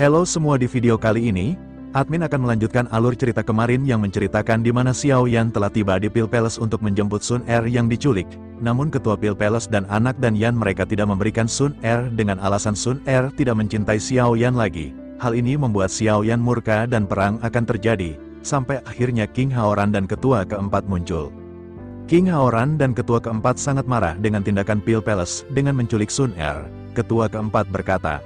Halo semua, di video kali ini, admin akan melanjutkan alur cerita kemarin yang menceritakan di mana Xiao Yan telah tiba di Pale Palace untuk menjemput Sun Er yang diculik. Namun ketua Pale Palace dan anak dan Yan mereka tidak memberikan Sun Er dengan alasan Sun Er tidak mencintai Xiao Yan lagi. Hal ini membuat Xiao Yan murka dan perang akan terjadi, sampai akhirnya King Haoran dan ketua keempat muncul. King Haoran dan ketua keempat sangat marah dengan tindakan Pale Palace dengan menculik Sun Er. Ketua keempat berkata,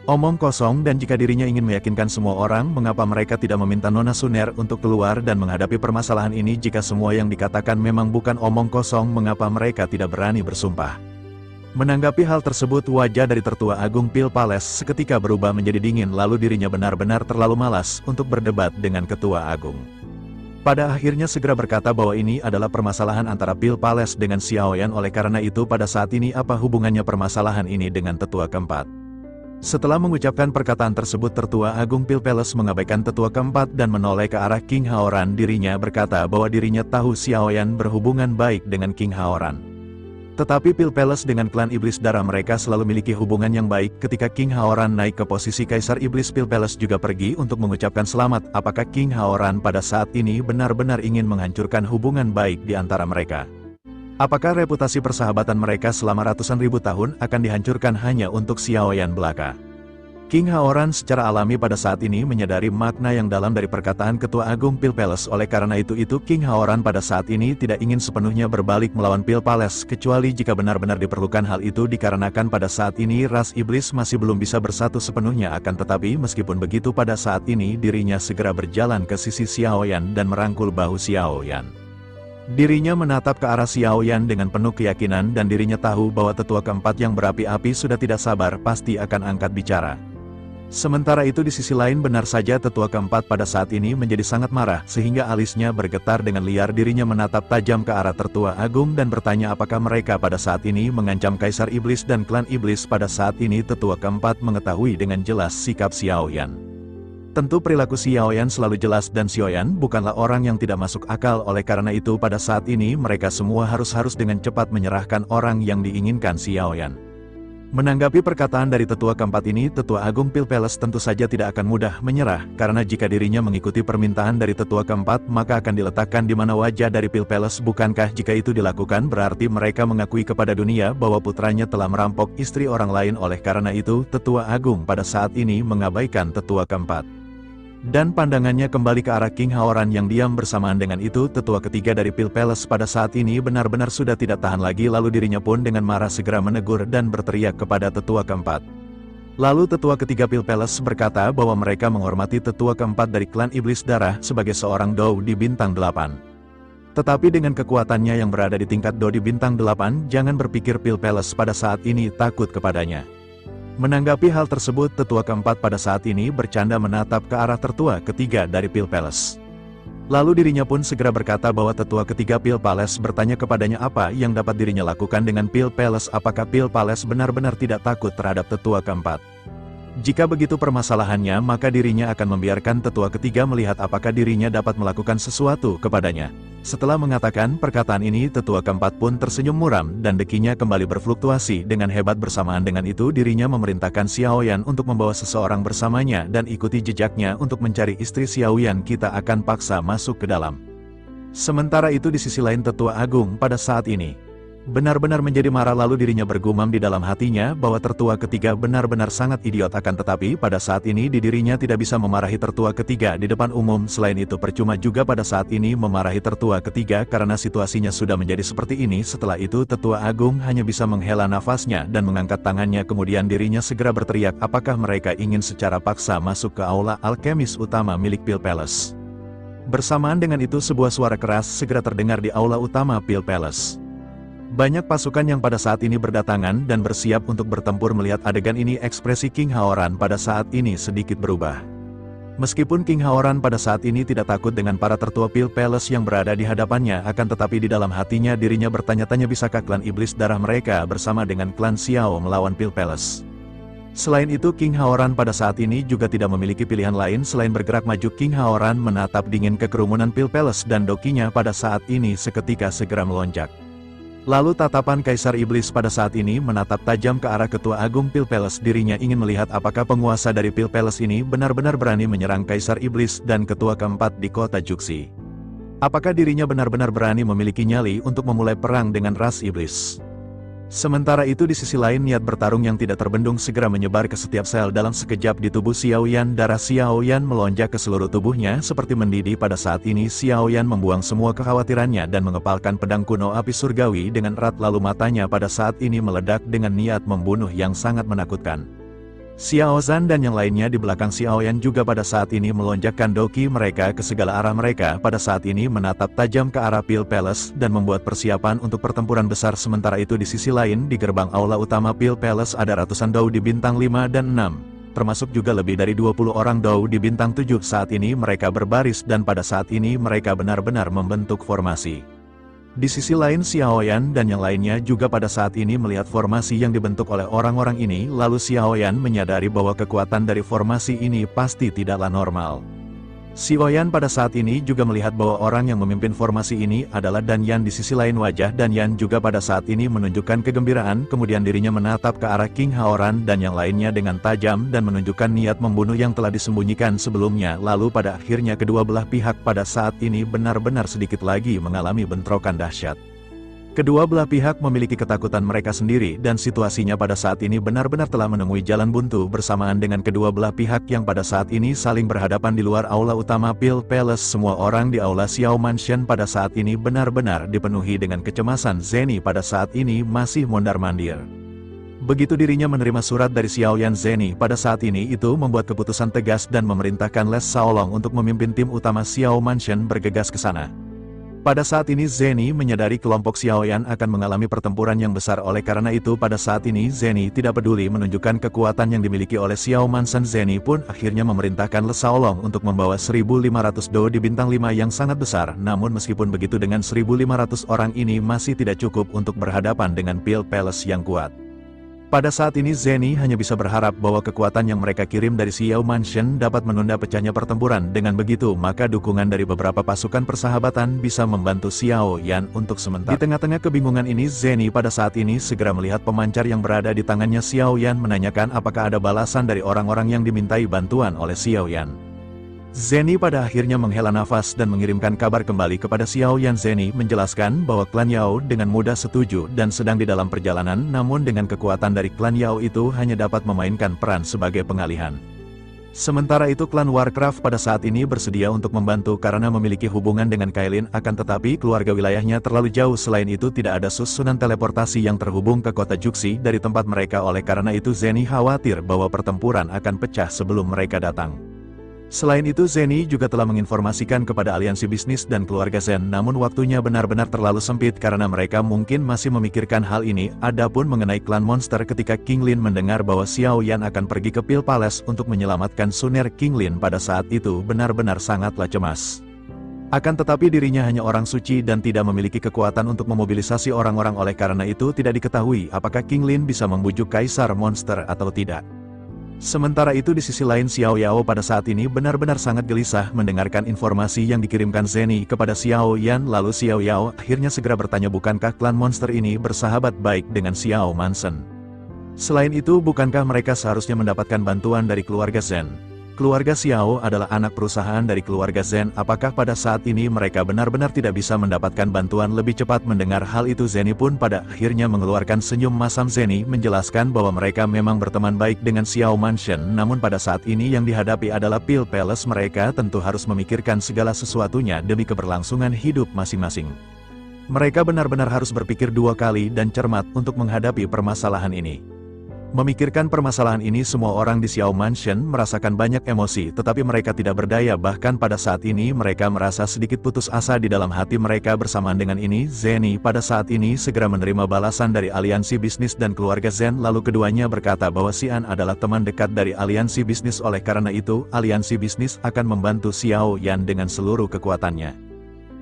"Omong kosong, dan jika dirinya ingin meyakinkan semua orang mengapa mereka tidak meminta Nona Sun Er untuk keluar dan menghadapi permasalahan ini, jika semua yang dikatakan memang bukan omong kosong, mengapa mereka tidak berani bersumpah?" Menanggapi hal tersebut, wajah dari tertua agung Pale Palace seketika berubah menjadi dingin, lalu dirinya benar-benar terlalu malas untuk berdebat dengan ketua agung. Pada akhirnya segera berkata bahwa ini adalah permasalahan antara Pale Palace dengan Xiao Yan, oleh karena itu pada saat ini apa hubungannya permasalahan ini dengan tetua keempat? Setelah mengucapkan perkataan tersebut, tertua agung Pale Palace mengabaikan tetua keempat dan menoleh ke arah King Haoran. Dirinya berkata bahwa dirinya tahu Xiao Yan berhubungan baik dengan King Haoran. Tetapi Pale Palace dengan klan iblis darah mereka selalu memiliki hubungan yang baik. Ketika King Haoran naik ke posisi Kaisar Iblis, Pale Palace juga pergi untuk mengucapkan selamat. Apakah King Haoran pada saat ini benar-benar ingin menghancurkan hubungan baik di antara mereka? Apakah reputasi persahabatan mereka selama ratusan ribu tahun akan dihancurkan hanya untuk Xiao Yan belaka? King Haoran secara alami pada saat ini menyadari makna yang dalam dari perkataan ketua agung Pale Palace. Oleh karena itu King Haoran pada saat ini tidak ingin sepenuhnya berbalik melawan Pale Palace, kecuali jika benar-benar diperlukan hal itu, dikarenakan pada saat ini ras iblis masih belum bisa bersatu sepenuhnya. Akan tetapi meskipun begitu, pada saat ini dirinya segera berjalan ke sisi Xiao Yan dan merangkul bahu Xiao Yan. Dirinya menatap ke arah Xiao Yan dengan penuh keyakinan, dan dirinya tahu bahwa tetua keempat yang berapi-api sudah tidak sabar pasti akan angkat bicara. Sementara itu di sisi lain, benar saja tetua keempat pada saat ini menjadi sangat marah sehingga alisnya bergetar dengan liar. Dirinya menatap tajam ke arah tertua agung dan bertanya apakah mereka pada saat ini mengancam Kaisar Iblis dan klan iblis. Pada saat ini tetua keempat mengetahui dengan jelas sikap Xiao Yan. Tentu perilaku Xiao Yan selalu jelas, dan Xiao Yan bukanlah orang yang tidak masuk akal. Oleh karena itu pada saat ini mereka semua harus dengan cepat menyerahkan orang yang diinginkan Xiao Yan. Menanggapi perkataan dari tetua keempat ini, tetua agung Pale Palace tentu saja tidak akan mudah menyerah, karena jika dirinya mengikuti permintaan dari tetua keempat maka akan diletakkan di mana wajah dari Pale Palace. Bukankah jika itu dilakukan berarti mereka mengakui kepada dunia bahwa putranya telah merampok istri orang lain? Oleh karena itu tetua agung pada saat ini mengabaikan tetua keempat dan pandangannya kembali ke arah King Haoran yang diam. Bersamaan dengan itu tetua ketiga dari Pale Palace pada saat ini benar-benar sudah tidak tahan lagi, lalu dirinya pun dengan marah segera menegur dan berteriak kepada tetua keempat. Lalu tetua ketiga Pale Palace berkata bahwa mereka menghormati tetua keempat dari klan iblis darah sebagai seorang Dou di bintang 8. Tetapi dengan kekuatannya yang berada di tingkat Dou di bintang 8, jangan berpikir Pale Palace pada saat ini takut kepadanya. Menanggapi hal tersebut, tetua keempat pada saat ini bercanda menatap ke arah tertua ketiga dari Pale Palace. Lalu dirinya pun segera berkata bahwa tetua ketiga Pale Palace bertanya kepadanya apa yang dapat dirinya lakukan dengan Pale Palace. Apakah Pale Palace benar-benar tidak takut terhadap tetua keempat? Jika begitu permasalahannya, maka dirinya akan membiarkan tetua ketiga melihat apakah dirinya dapat melakukan sesuatu kepadanya. Setelah mengatakan perkataan ini, tetua keempat pun tersenyum muram dan dekinya kembali berfluktuasi dengan hebat. Bersamaan dengan itu dirinya memerintahkan Xiao Yan untuk membawa seseorang bersamanya dan ikuti jejaknya untuk mencari istri Xiao Yan. Kita akan paksa masuk ke dalam. Sementara itu di sisi lain tetua agung pada saat ini benar-benar menjadi marah, lalu dirinya bergumam di dalam hatinya bahwa tertua ketiga benar-benar sangat idiot. Akan tetapi pada saat ini dirinya tidak bisa memarahi tertua ketiga di depan umum. Selain itu percuma juga pada saat ini memarahi tertua ketiga karena situasinya sudah menjadi seperti ini. Setelah itu tetua agung hanya bisa menghela nafasnya dan mengangkat tangannya, kemudian dirinya segera berteriak apakah mereka ingin secara paksa masuk ke aula alkemis utama milik Pale Palace. Bersamaan dengan itu sebuah suara keras segera terdengar di aula utama Pale Palace. Banyak pasukan yang pada saat ini berdatangan dan bersiap untuk bertempur. Melihat adegan ini, ekspresi King Haoran pada saat ini sedikit berubah. Meskipun King Haoran pada saat ini tidak takut dengan para tertua Pale Palace yang berada di hadapannya, akan tetapi di dalam hatinya dirinya bertanya-tanya bisakah klan iblis darah mereka bersama dengan klan Xiao melawan Pale Palace. Selain itu King Haoran pada saat ini juga tidak memiliki pilihan lain selain bergerak maju. King Haoran menatap dingin ke kerumunan Pale Palace dan dokinya pada saat ini seketika segera melonjak. Lalu tatapan Kaisar Iblis pada saat ini menatap tajam ke arah Ketua Agung Pil Palace. Dirinya ingin melihat apakah penguasa dari Pil Palace ini benar-benar berani menyerang Kaisar Iblis dan Ketua keempat di kota Juxi. Apakah dirinya benar-benar berani memiliki nyali untuk memulai perang dengan ras iblis? Sementara itu di sisi lain niat bertarung yang tidak terbendung segera menyebar ke setiap sel dalam sekejap di tubuh Xiao Yan. Darah Xiao Yan melonjak ke seluruh tubuhnya seperti mendidih. Pada saat ini Xiao Yan membuang semua kekhawatirannya dan mengepalkan pedang kuno api surgawi dengan erat, lalu matanya pada saat ini meledak dengan niat membunuh yang sangat menakutkan. Xiao Zhan dan yang lainnya di belakang Xiao Yan juga pada saat ini melonjakkan doki mereka ke segala arah. Mereka pada saat ini menatap tajam ke arah Pil Palace dan membuat persiapan untuk pertempuran besar. Sementara itu di sisi lain di gerbang aula utama Pil Palace ada ratusan Dou di bintang 5 dan 6, termasuk juga lebih dari 20 orang Dou di bintang 7. Saat ini mereka berbaris dan pada saat ini mereka benar-benar membentuk formasi. Di sisi lain Xiao Yan dan yang lainnya juga pada saat ini melihat formasi yang dibentuk oleh orang-orang ini. Lalu Xiao Yan menyadari bahwa kekuatan dari formasi ini pasti tidaklah normal. Xiao Yan pada saat ini juga melihat bahwa orang yang memimpin formasi ini adalah Dan Yan. Di sisi lain wajah Dan Yan juga pada saat ini menunjukkan kegembiraan, kemudian dirinya menatap ke arah King Haoran dan yang lainnya dengan tajam dan menunjukkan niat membunuh yang telah disembunyikan sebelumnya. Lalu pada akhirnya kedua belah pihak pada saat ini benar-benar sedikit lagi mengalami bentrokan dahsyat. Kedua belah pihak memiliki ketakutan mereka sendiri dan situasinya pada saat ini benar-benar telah menemui jalan buntu bersamaan dengan kedua belah pihak yang pada saat ini saling berhadapan di luar aula utama Pil Palace. Semua orang di aula Xiao Mansion pada saat ini benar-benar dipenuhi dengan kecemasan. Zeni pada saat ini masih mondar-mandir. Begitu dirinya menerima surat dari Xiao Yan, Zeni pada saat ini itu membuat keputusan tegas dan memerintahkan Les Shaolong untuk memimpin tim utama Xiao Mansion bergegas ke sana. Pada saat ini Zeni menyadari kelompok Xiao Yan akan mengalami pertempuran yang besar. Oleh karena itu pada saat ini Zeni tidak peduli menunjukkan kekuatan yang dimiliki oleh Xiao Mansion. Zeni pun akhirnya memerintahkan Les Shaolong untuk membawa 1.500 Dou di bintang 5 yang sangat besar. Namun meskipun begitu dengan 1.500 orang ini masih tidak cukup untuk berhadapan dengan Pil Palace yang kuat. Pada saat ini Zeni hanya bisa berharap bahwa kekuatan yang mereka kirim dari Xiao Mansion dapat menunda pecahnya pertempuran. Dengan begitu maka dukungan dari beberapa pasukan persahabatan bisa membantu Xiao Yan untuk sementara. Di tengah-tengah kebingungan ini Zeni pada saat ini segera melihat pemancar yang berada di tangannya Xiao Yan menanyakan apakah ada balasan dari orang-orang yang dimintai bantuan oleh Xiao Yan. Zeni pada akhirnya menghela nafas dan mengirimkan kabar kembali kepada Xiao Yan. Zeni menjelaskan bahwa klan Yao dengan mudah setuju dan sedang di dalam perjalanan, namun dengan kekuatan dari klan Yao itu hanya dapat memainkan peran sebagai pengalihan. Sementara itu klan Warcraft pada saat ini bersedia untuk membantu karena memiliki hubungan dengan Kailin, akan tetapi keluarga wilayahnya terlalu jauh. Selain itu tidak ada susunan teleportasi yang terhubung ke kota Juxi dari tempat mereka. Oleh karena itu Zeni khawatir bahwa pertempuran akan pecah sebelum mereka datang. Selain itu Zeni juga telah menginformasikan kepada aliansi bisnis dan keluarga Zen, namun waktunya benar-benar terlalu sempit karena mereka mungkin masih memikirkan hal ini. Adapun mengenai klan monster, ketika King Lin mendengar bahwa Xiao Yan akan pergi ke Pil Palace untuk menyelamatkan Suner, King Lin pada saat itu benar-benar sangatlah cemas. Akan tetapi dirinya hanya orang suci dan tidak memiliki kekuatan untuk memobilisasi orang-orang. Oleh karena itu tidak diketahui apakah King Lin bisa membujuk Kaisar Monster atau tidak. Sementara itu di sisi lain Xiao Yao pada saat ini benar-benar sangat gelisah mendengarkan informasi yang dikirimkan Zeni kepada Xiao Yan. Lalu Xiao Yao akhirnya segera bertanya, bukankah klan monster ini bersahabat baik dengan Xiao Mansion? Selain itu bukankah mereka seharusnya mendapatkan bantuan dari keluarga Zen? Keluarga Xiao adalah anak perusahaan dari keluarga Zen. Apakah pada saat ini mereka benar-benar tidak bisa mendapatkan bantuan lebih cepat? Mendengar hal itu Zeni pun pada akhirnya mengeluarkan senyum masam. Zeni menjelaskan bahwa mereka memang berteman baik dengan Xiao Mansion, namun pada saat ini yang dihadapi adalah Pil Palace. Mereka tentu harus memikirkan segala sesuatunya demi keberlangsungan hidup masing-masing. Mereka benar-benar harus berpikir dua kali dan cermat untuk menghadapi permasalahan ini. Memikirkan permasalahan ini semua orang di Xiao Mansion merasakan banyak emosi, tetapi mereka tidak berdaya. Bahkan pada saat ini mereka merasa sedikit putus asa di dalam hati mereka. Bersamaan dengan ini Zeni pada saat ini segera menerima balasan dari aliansi bisnis dan keluarga Zen. Lalu keduanya berkata bahwa Xian adalah teman dekat dari aliansi bisnis. Oleh karena itu aliansi bisnis akan membantu Xiao Yan dengan seluruh kekuatannya.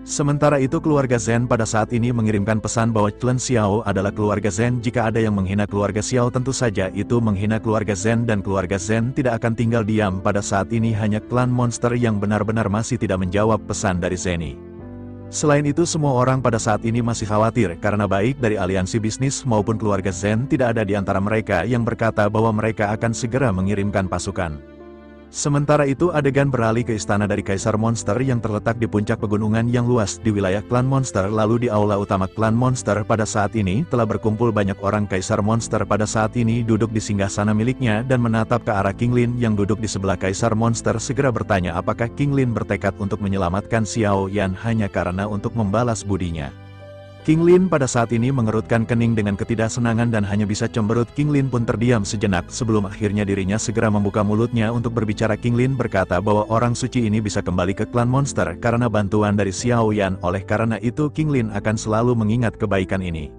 Sementara itu keluarga Zen pada saat ini mengirimkan pesan bahwa klan Xiao adalah keluarga Zen. Jika ada yang menghina keluarga Xiao tentu saja itu menghina keluarga Zen dan keluarga Zen tidak akan tinggal diam. Pada saat ini hanya klan monster yang benar-benar masih tidak menjawab pesan dari Zeni. Selain itu semua orang pada saat ini masih khawatir karena baik dari aliansi bisnis maupun keluarga Zen tidak ada di antara mereka yang berkata bahwa mereka akan segera mengirimkan pasukan. Sementara itu adegan beralih ke istana dari Kaisar Monster yang terletak di puncak pegunungan yang luas di wilayah klan Monster. Lalu di aula utama klan Monster pada saat ini telah berkumpul banyak orang. Kaisar Monster pada saat ini duduk di singgasana miliknya dan menatap ke arah King Lin yang duduk di sebelah Kaisar Monster segera bertanya apakah King Lin bertekad untuk menyelamatkan Xiao Yan hanya karena untuk membalas budinya. King Lin pada saat ini mengerutkan kening dengan ketidaksenangan dan hanya bisa cemberut. King Lin pun terdiam sejenak sebelum akhirnya dirinya segera membuka mulutnya untuk berbicara. King Lin berkata bahwa orang suci ini bisa kembali ke klan Monster karena bantuan dari Xiao Yan. Oleh karena itu King Lin akan selalu mengingat kebaikan ini.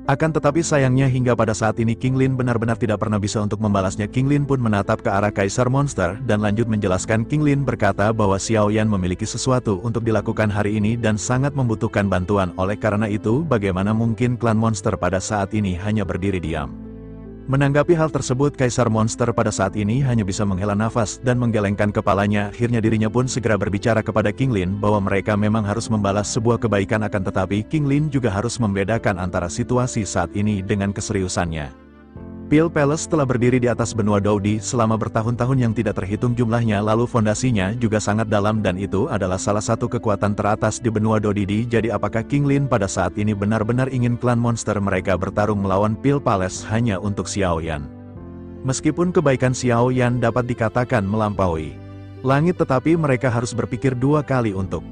Akan tetapi sayangnya hingga pada saat ini King Lin benar-benar tidak pernah bisa untuk membalasnya. King Lin pun menatap ke arah Kaisar Monster dan lanjut menjelaskan. King Lin berkata bahwa Xiao Yan memiliki sesuatu untuk dilakukan hari ini dan sangat membutuhkan bantuan. Oleh karena itu bagaimana mungkin klan Monster pada saat ini hanya berdiri diam. Menanggapi hal tersebut Kaisar Monster pada saat ini hanya bisa menghela nafas dan menggelengkan kepalanya. Akhirnya dirinya pun segera berbicara kepada King Lin bahwa mereka memang harus membalas sebuah kebaikan, akan tetapi King Lin juga harus membedakan antara situasi saat ini dengan keseriusannya. Pil Palace telah berdiri di atas benua Daudi selama bertahun-tahun yang tidak terhitung jumlahnya, lalu fondasinya juga sangat dalam dan itu adalah salah satu kekuatan teratas di benua Daudi. Jadi apakah King Lin pada saat ini benar-benar ingin klan Monster mereka bertarung melawan Pil Palace hanya untuk Xiao Yan? Meskipun kebaikan Xiao Yan dapat dikatakan melampaui langit, tetapi mereka harus berpikir dua kali untuk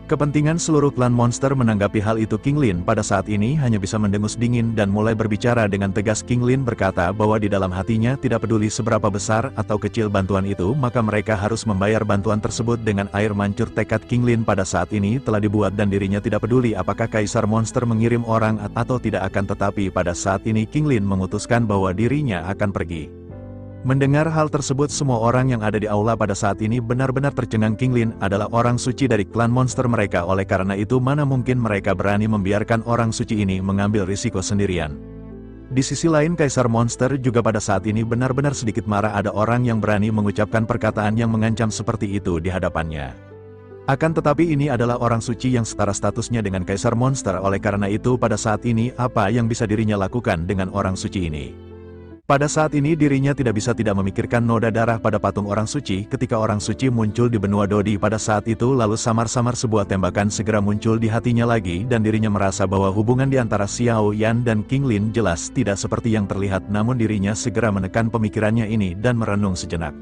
kepentingan seluruh klan Monster. Menanggapi hal itu King Lin pada saat ini hanya bisa mendengus dingin dan mulai berbicara dengan tegas. King Lin berkata bahwa di dalam hatinya tidak peduli seberapa besar atau kecil bantuan itu, maka mereka harus membayar bantuan tersebut dengan air mancur. Tekad King Lin pada saat ini telah dibuat dan dirinya tidak peduli apakah Kaisar Monster mengirim orang atau tidak, akan tetapi pada saat ini King Lin memutuskan bahwa dirinya akan pergi. Mendengar hal tersebut semua orang yang ada di aula pada saat ini benar-benar tercengang. King Lin adalah orang suci dari klan Monster mereka, oleh karena itu mana mungkin mereka berani membiarkan orang suci ini mengambil risiko sendirian. Di sisi lain Kaisar Monster juga pada saat ini benar-benar sedikit marah ada orang yang berani mengucapkan perkataan yang mengancam seperti itu di hadapannya. Akan tetapi ini adalah orang suci yang setara statusnya dengan Kaisar Monster, oleh karena itu pada saat ini apa yang bisa dirinya lakukan dengan orang suci ini? Pada saat ini dirinya tidak bisa tidak memikirkan noda darah pada patung orang suci. Ketika orang suci muncul di benua Daudi pada saat itu lalu samar-samar sebuah tembakan segera muncul di hatinya lagi dan dirinya merasa bahwa hubungan di antara Xiao Yan dan King Lin jelas tidak seperti yang terlihat, namun dirinya segera menekan pemikirannya ini dan merenung sejenak.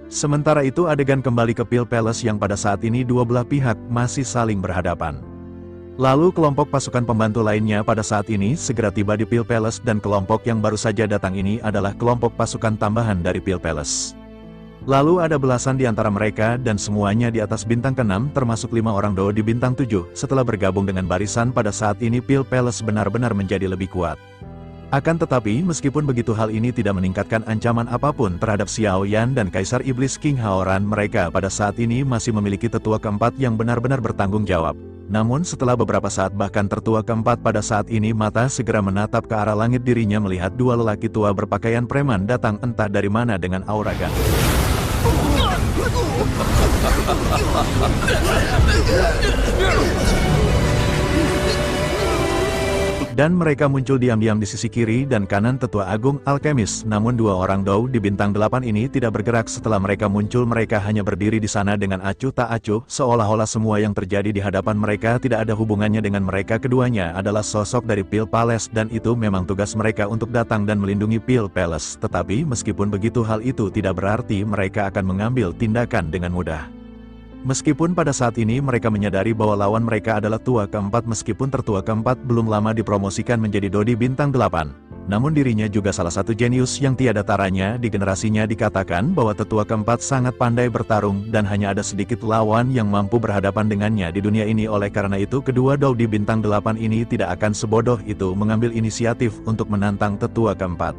Sementara itu adegan kembali ke Pil Palace yang pada saat ini dua belah pihak masih saling berhadapan. Lalu kelompok pasukan pembantu lainnya pada saat ini segera tiba di Pil Palace dan kelompok yang baru saja datang ini adalah kelompok pasukan tambahan dari Pil Palace. Lalu ada belasan di antara mereka dan semuanya di atas bintang ke-6 termasuk 5 orang Do di bintang 7. Setelah bergabung dengan barisan pada saat ini Pil Palace benar-benar menjadi lebih kuat. Akan tetapi meskipun begitu hal ini tidak meningkatkan ancaman apapun terhadap Xiao Yan dan Kaisar Iblis King Haoran, mereka pada saat ini masih memiliki tetua keempat yang benar-benar bertanggung jawab. Namun setelah beberapa saat bahkan tertua keempat pada saat ini mata segera menatap ke arah langit, dirinya melihat dua lelaki tua berpakaian preman datang entah dari mana dengan aura ganteng. Dan mereka muncul diam-diam di sisi kiri dan kanan tetua agung alkemis. Namun dua orang Dou di bintang 8 ini tidak bergerak setelah mereka muncul. Mereka hanya berdiri di sana dengan acuh tak acuh, seolah-olah semua yang terjadi di hadapan mereka tidak ada hubungannya dengan mereka. Keduanya adalah sosok dari Pil Palace dan itu memang tugas mereka untuk datang dan melindungi Pil Palace. Tetapi meskipun begitu hal itu tidak berarti mereka akan mengambil tindakan dengan mudah. Meskipun pada saat ini mereka menyadari bahwa lawan mereka adalah tua keempat, meskipun tertua keempat belum lama dipromosikan menjadi Dodi bintang 8. Namun dirinya juga salah satu jenius yang tiada taranya di generasinya. Dikatakan bahwa tetua keempat sangat pandai bertarung dan hanya ada sedikit lawan yang mampu berhadapan dengannya di dunia ini. Oleh karena itu kedua Dodi bintang 8 ini tidak akan sebodoh itu mengambil inisiatif untuk menantang tetua keempat.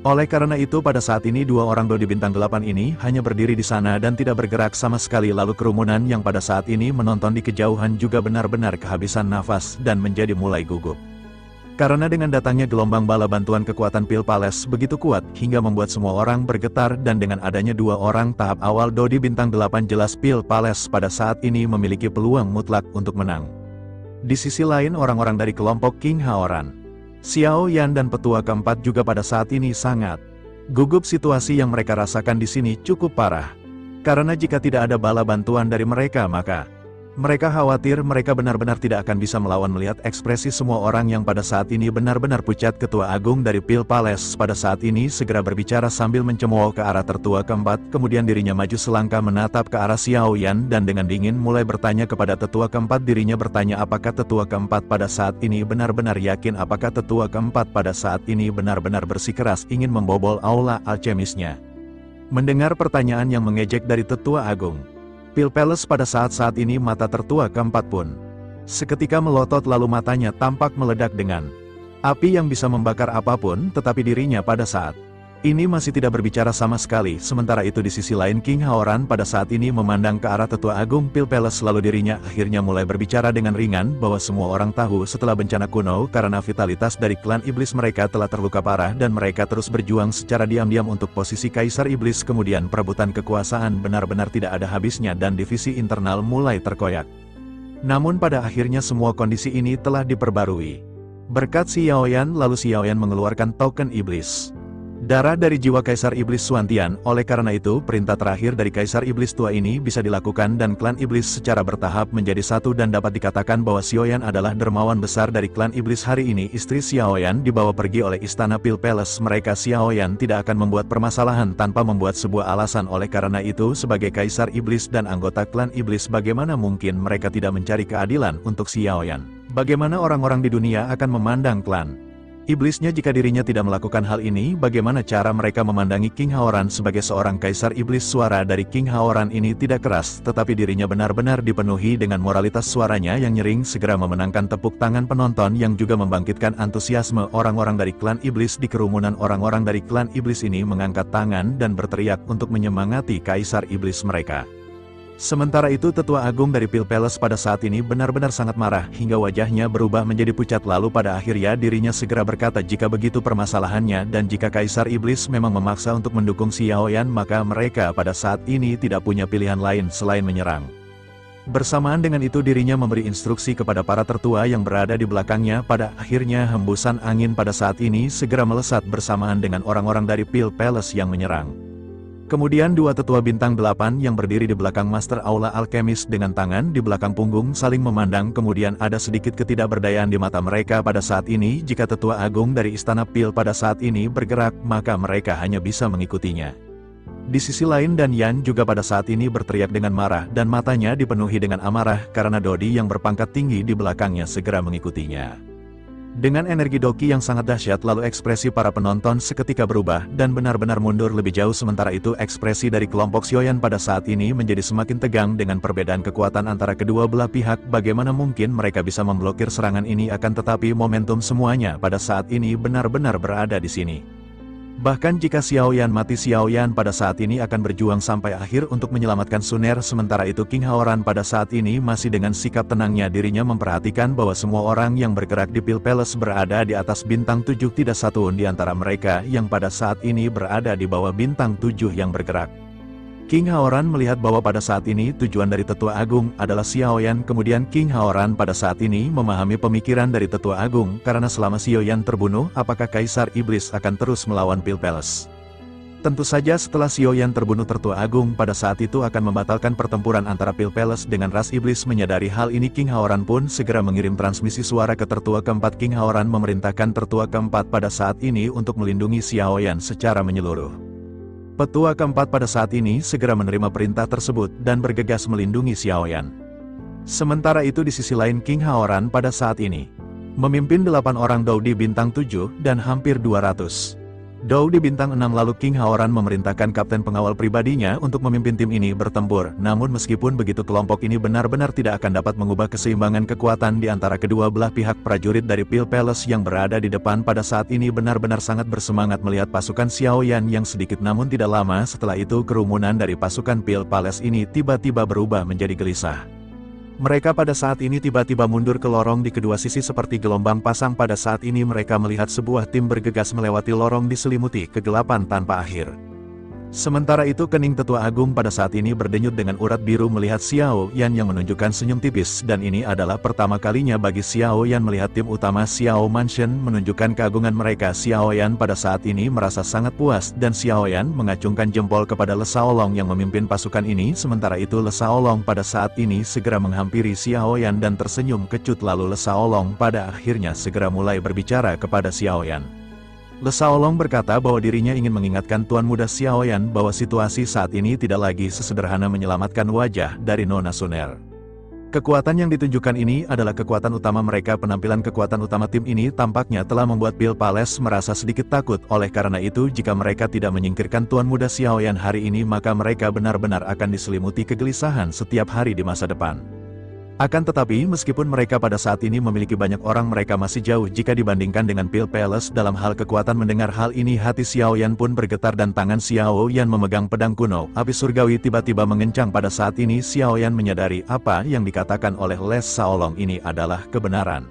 Oleh karena itu pada saat ini dua orang Dodi bintang 8 ini hanya berdiri di sana dan tidak bergerak sama sekali. Lalu kerumunan yang pada saat ini menonton di kejauhan juga benar-benar kehabisan nafas dan menjadi mulai gugup. Karena dengan datangnya gelombang bala bantuan kekuatan Pil Palace begitu kuat hingga membuat semua orang bergetar, dan dengan adanya dua orang tahap awal Dodi bintang 8 jelas Pil Palace pada saat ini memiliki peluang mutlak untuk menang. Di sisi lain orang-orang dari kelompok King Haoran, Xiao Yan dan petua keempat juga pada saat ini sangat gugup. Situasi yang mereka rasakan di sini cukup parah. Karena jika tidak ada bala bantuan dari mereka maka mereka khawatir mereka benar-benar tidak akan bisa melawan. Melihat ekspresi semua orang yang pada saat ini benar-benar pucat, Ketua Agung dari Pil Palace pada saat ini segera berbicara sambil mencemooh ke arah tertua keempat, kemudian dirinya maju selangkah menatap ke arah Xiao Yan dan dengan dingin mulai bertanya kepada tetua keempat. Dirinya bertanya apakah tetua keempat pada saat ini benar-benar yakin, apakah tetua keempat pada saat ini benar-benar bersikeras ingin membobol aula alchemisnya. Mendengar pertanyaan yang mengejek dari tetua agung Pil Palace pada saat ini mata tertua keempat pun seketika melotot, lalu matanya tampak meledak dengan api yang bisa membakar apapun, tetapi dirinya pada saat ini masih tidak berbicara sama sekali. Sementara itu di sisi lain King Haoran pada saat ini memandang ke arah tetua agung Pil Palace, lalu dirinya akhirnya mulai berbicara dengan ringan bahwa semua orang tahu setelah bencana kuno karena vitalitas dari klan iblis mereka telah terluka parah dan mereka terus berjuang secara diam-diam untuk posisi Kaisar Iblis, kemudian perebutan kekuasaan benar-benar tidak ada habisnya dan divisi internal mulai terkoyak. Namun pada akhirnya semua kondisi ini telah diperbarui berkat Xiao Yan. Lalu Xiao Yan mengeluarkan token iblis, darah dari jiwa Kaisar Iblis Suantian. Oleh karena itu, perintah terakhir dari Kaisar Iblis tua ini bisa dilakukan dan klan Iblis secara bertahap menjadi satu, dan dapat dikatakan bahwa Xiao Yan adalah dermawan besar dari klan Iblis. Hari ini istri Xiao Yan dibawa pergi oleh istana Pil Palace. Mereka Xiao Yan tidak akan membuat permasalahan tanpa membuat sebuah alasan. Oleh karena itu, sebagai Kaisar Iblis dan anggota klan Iblis, bagaimana mungkin mereka tidak mencari keadilan untuk Xiao Yan? Bagaimana orang-orang di dunia akan memandang klan Iblisnya jika dirinya tidak melakukan hal ini? Bagaimana cara mereka memandangi King Haoran sebagai seorang Kaisar Iblis? Suara dari King Haoran ini tidak keras, tetapi dirinya benar-benar dipenuhi dengan moralitas. Suaranya yang nyering segera memenangkan tepuk tangan penonton yang juga membangkitkan antusiasme orang-orang dari klan Iblis. Di kerumunan orang-orang dari klan Iblis ini mengangkat tangan dan berteriak untuk menyemangati Kaisar Iblis mereka. Sementara itu tetua agung dari Pil Palace pada saat ini benar-benar sangat marah hingga wajahnya berubah menjadi pucat. Lalu pada akhirnya dirinya segera berkata jika begitu permasalahannya dan jika Kaisar Iblis memang memaksa untuk mendukung Xiao Yan, maka mereka pada saat ini tidak punya pilihan lain selain menyerang. Bersamaan dengan itu dirinya memberi instruksi kepada para tertua yang berada di belakangnya. Pada akhirnya hembusan angin pada saat ini segera melesat bersamaan dengan orang-orang dari Pil Palace yang menyerang. Kemudian dua tetua bintang 8 yang berdiri di belakang Master Aula Alkemis dengan tangan di belakang punggung saling memandang. Kemudian ada sedikit ketidakberdayaan di mata mereka pada saat ini. Jika tetua agung dari istana Pil pada saat ini bergerak, maka mereka hanya bisa mengikutinya. Di sisi lain Dan Yan juga pada saat ini berteriak dengan marah dan matanya dipenuhi dengan amarah karena Dodi yang berpangkat tinggi di belakangnya segera mengikutinya. Dengan energi Doki yang sangat dahsyat, lalu ekspresi para penonton seketika berubah dan benar-benar mundur lebih jauh. Sementara itu ekspresi dari kelompok Xiao Yan pada saat ini menjadi semakin tegang dengan perbedaan kekuatan antara kedua belah pihak. Bagaimana mungkin mereka bisa memblokir serangan ini? Akan tetapi momentum semuanya pada saat ini benar-benar berada di sini. Bahkan jika Xiao Yan mati, Xiao Yan pada saat ini akan berjuang sampai akhir untuk menyelamatkan Suner. Sementara itu King Haoran pada saat ini masih dengan sikap tenangnya dirinya memperhatikan bahwa semua orang yang bergerak di Pil Palace berada di atas bintang 7. Tidak satu di antara mereka yang pada saat ini berada di bawah bintang 7 yang bergerak. King Haoran melihat bahwa pada saat ini tujuan dari tetua agung adalah Xiao Yan. Kemudian King Haoran pada saat ini memahami pemikiran dari tetua agung, karena selama Xiao Yan terbunuh, apakah Kaisar Iblis akan terus melawan Pil Palace? Tentu saja setelah Xiao Yan terbunuh, tetua agung pada saat itu akan membatalkan pertempuran antara Pil Palace dengan ras iblis. Menyadari hal ini King Haoran pun segera mengirim transmisi suara ke tertua keempat. King Haoran memerintahkan tertua keempat pada saat ini untuk melindungi Xiao Yan secara menyeluruh. Petua keempat pada saat ini segera menerima perintah tersebut dan bergegas melindungi Xiao Yan. Sementara itu di sisi lain King Haoran pada saat ini memimpin 8 orang Dou di bintang 7 dan hampir 200 Dou di bintang 6. Lalu King Haoran memerintahkan kapten pengawal pribadinya untuk memimpin tim ini bertempur. Namun meskipun begitu kelompok ini benar-benar tidak akan dapat mengubah keseimbangan kekuatan di antara kedua belah pihak. Prajurit dari Pil Palace yang berada di depan pada saat ini benar-benar sangat bersemangat melihat pasukan Xiao Yan yang sedikit. Namun tidak lama setelah itu kerumunan dari pasukan Pil Palace ini tiba-tiba berubah menjadi gelisah. Mereka pada saat ini tiba-tiba mundur ke lorong di kedua sisi seperti gelombang pasang. Pada saat ini mereka melihat sebuah tim bergegas melewati lorong diselimuti kegelapan tanpa akhir. Sementara itu kening Tetua Agung pada saat ini berdenyut dengan urat biru melihat Xiao Yan yang menunjukkan senyum tipis dan ini adalah pertama kalinya bagi Xiao Yan melihat tim utama Xiao Mansion menunjukkan keagungan mereka. Xiao Yan pada saat ini merasa sangat puas dan Xiao Yan mengacungkan jempol kepada Le Shaolong yang memimpin pasukan ini. Sementara itu Le Shaolong pada saat ini segera menghampiri Xiao Yan dan tersenyum kecut lalu Le Shaolong pada akhirnya segera mulai berbicara kepada Xiao Yan. Le Shaolong berkata bahwa dirinya ingin mengingatkan Tuan Muda Xiao Yan bahwa situasi saat ini tidak lagi sesederhana menyelamatkan wajah dari Nona Suner. Kekuatan yang ditunjukkan ini adalah kekuatan utama mereka. Penampilan kekuatan utama tim ini tampaknya telah membuat Bill Palace merasa sedikit takut. Oleh karena itu jika mereka tidak menyingkirkan Tuan Muda Xiao Yan hari ini maka mereka benar-benar akan diselimuti kegelisahan setiap hari di masa depan. Akan tetapi meskipun mereka pada saat ini memiliki banyak orang mereka masih jauh jika dibandingkan dengan Bill Palace dalam hal kekuatan. Mendengar hal ini hati Xiao Yan pun bergetar dan tangan Xiao Yan memegang pedang kuno. Api surgawi tiba-tiba mengencang pada saat ini Xiao Yan menyadari apa yang dikatakan oleh Le Shaolong ini adalah kebenaran.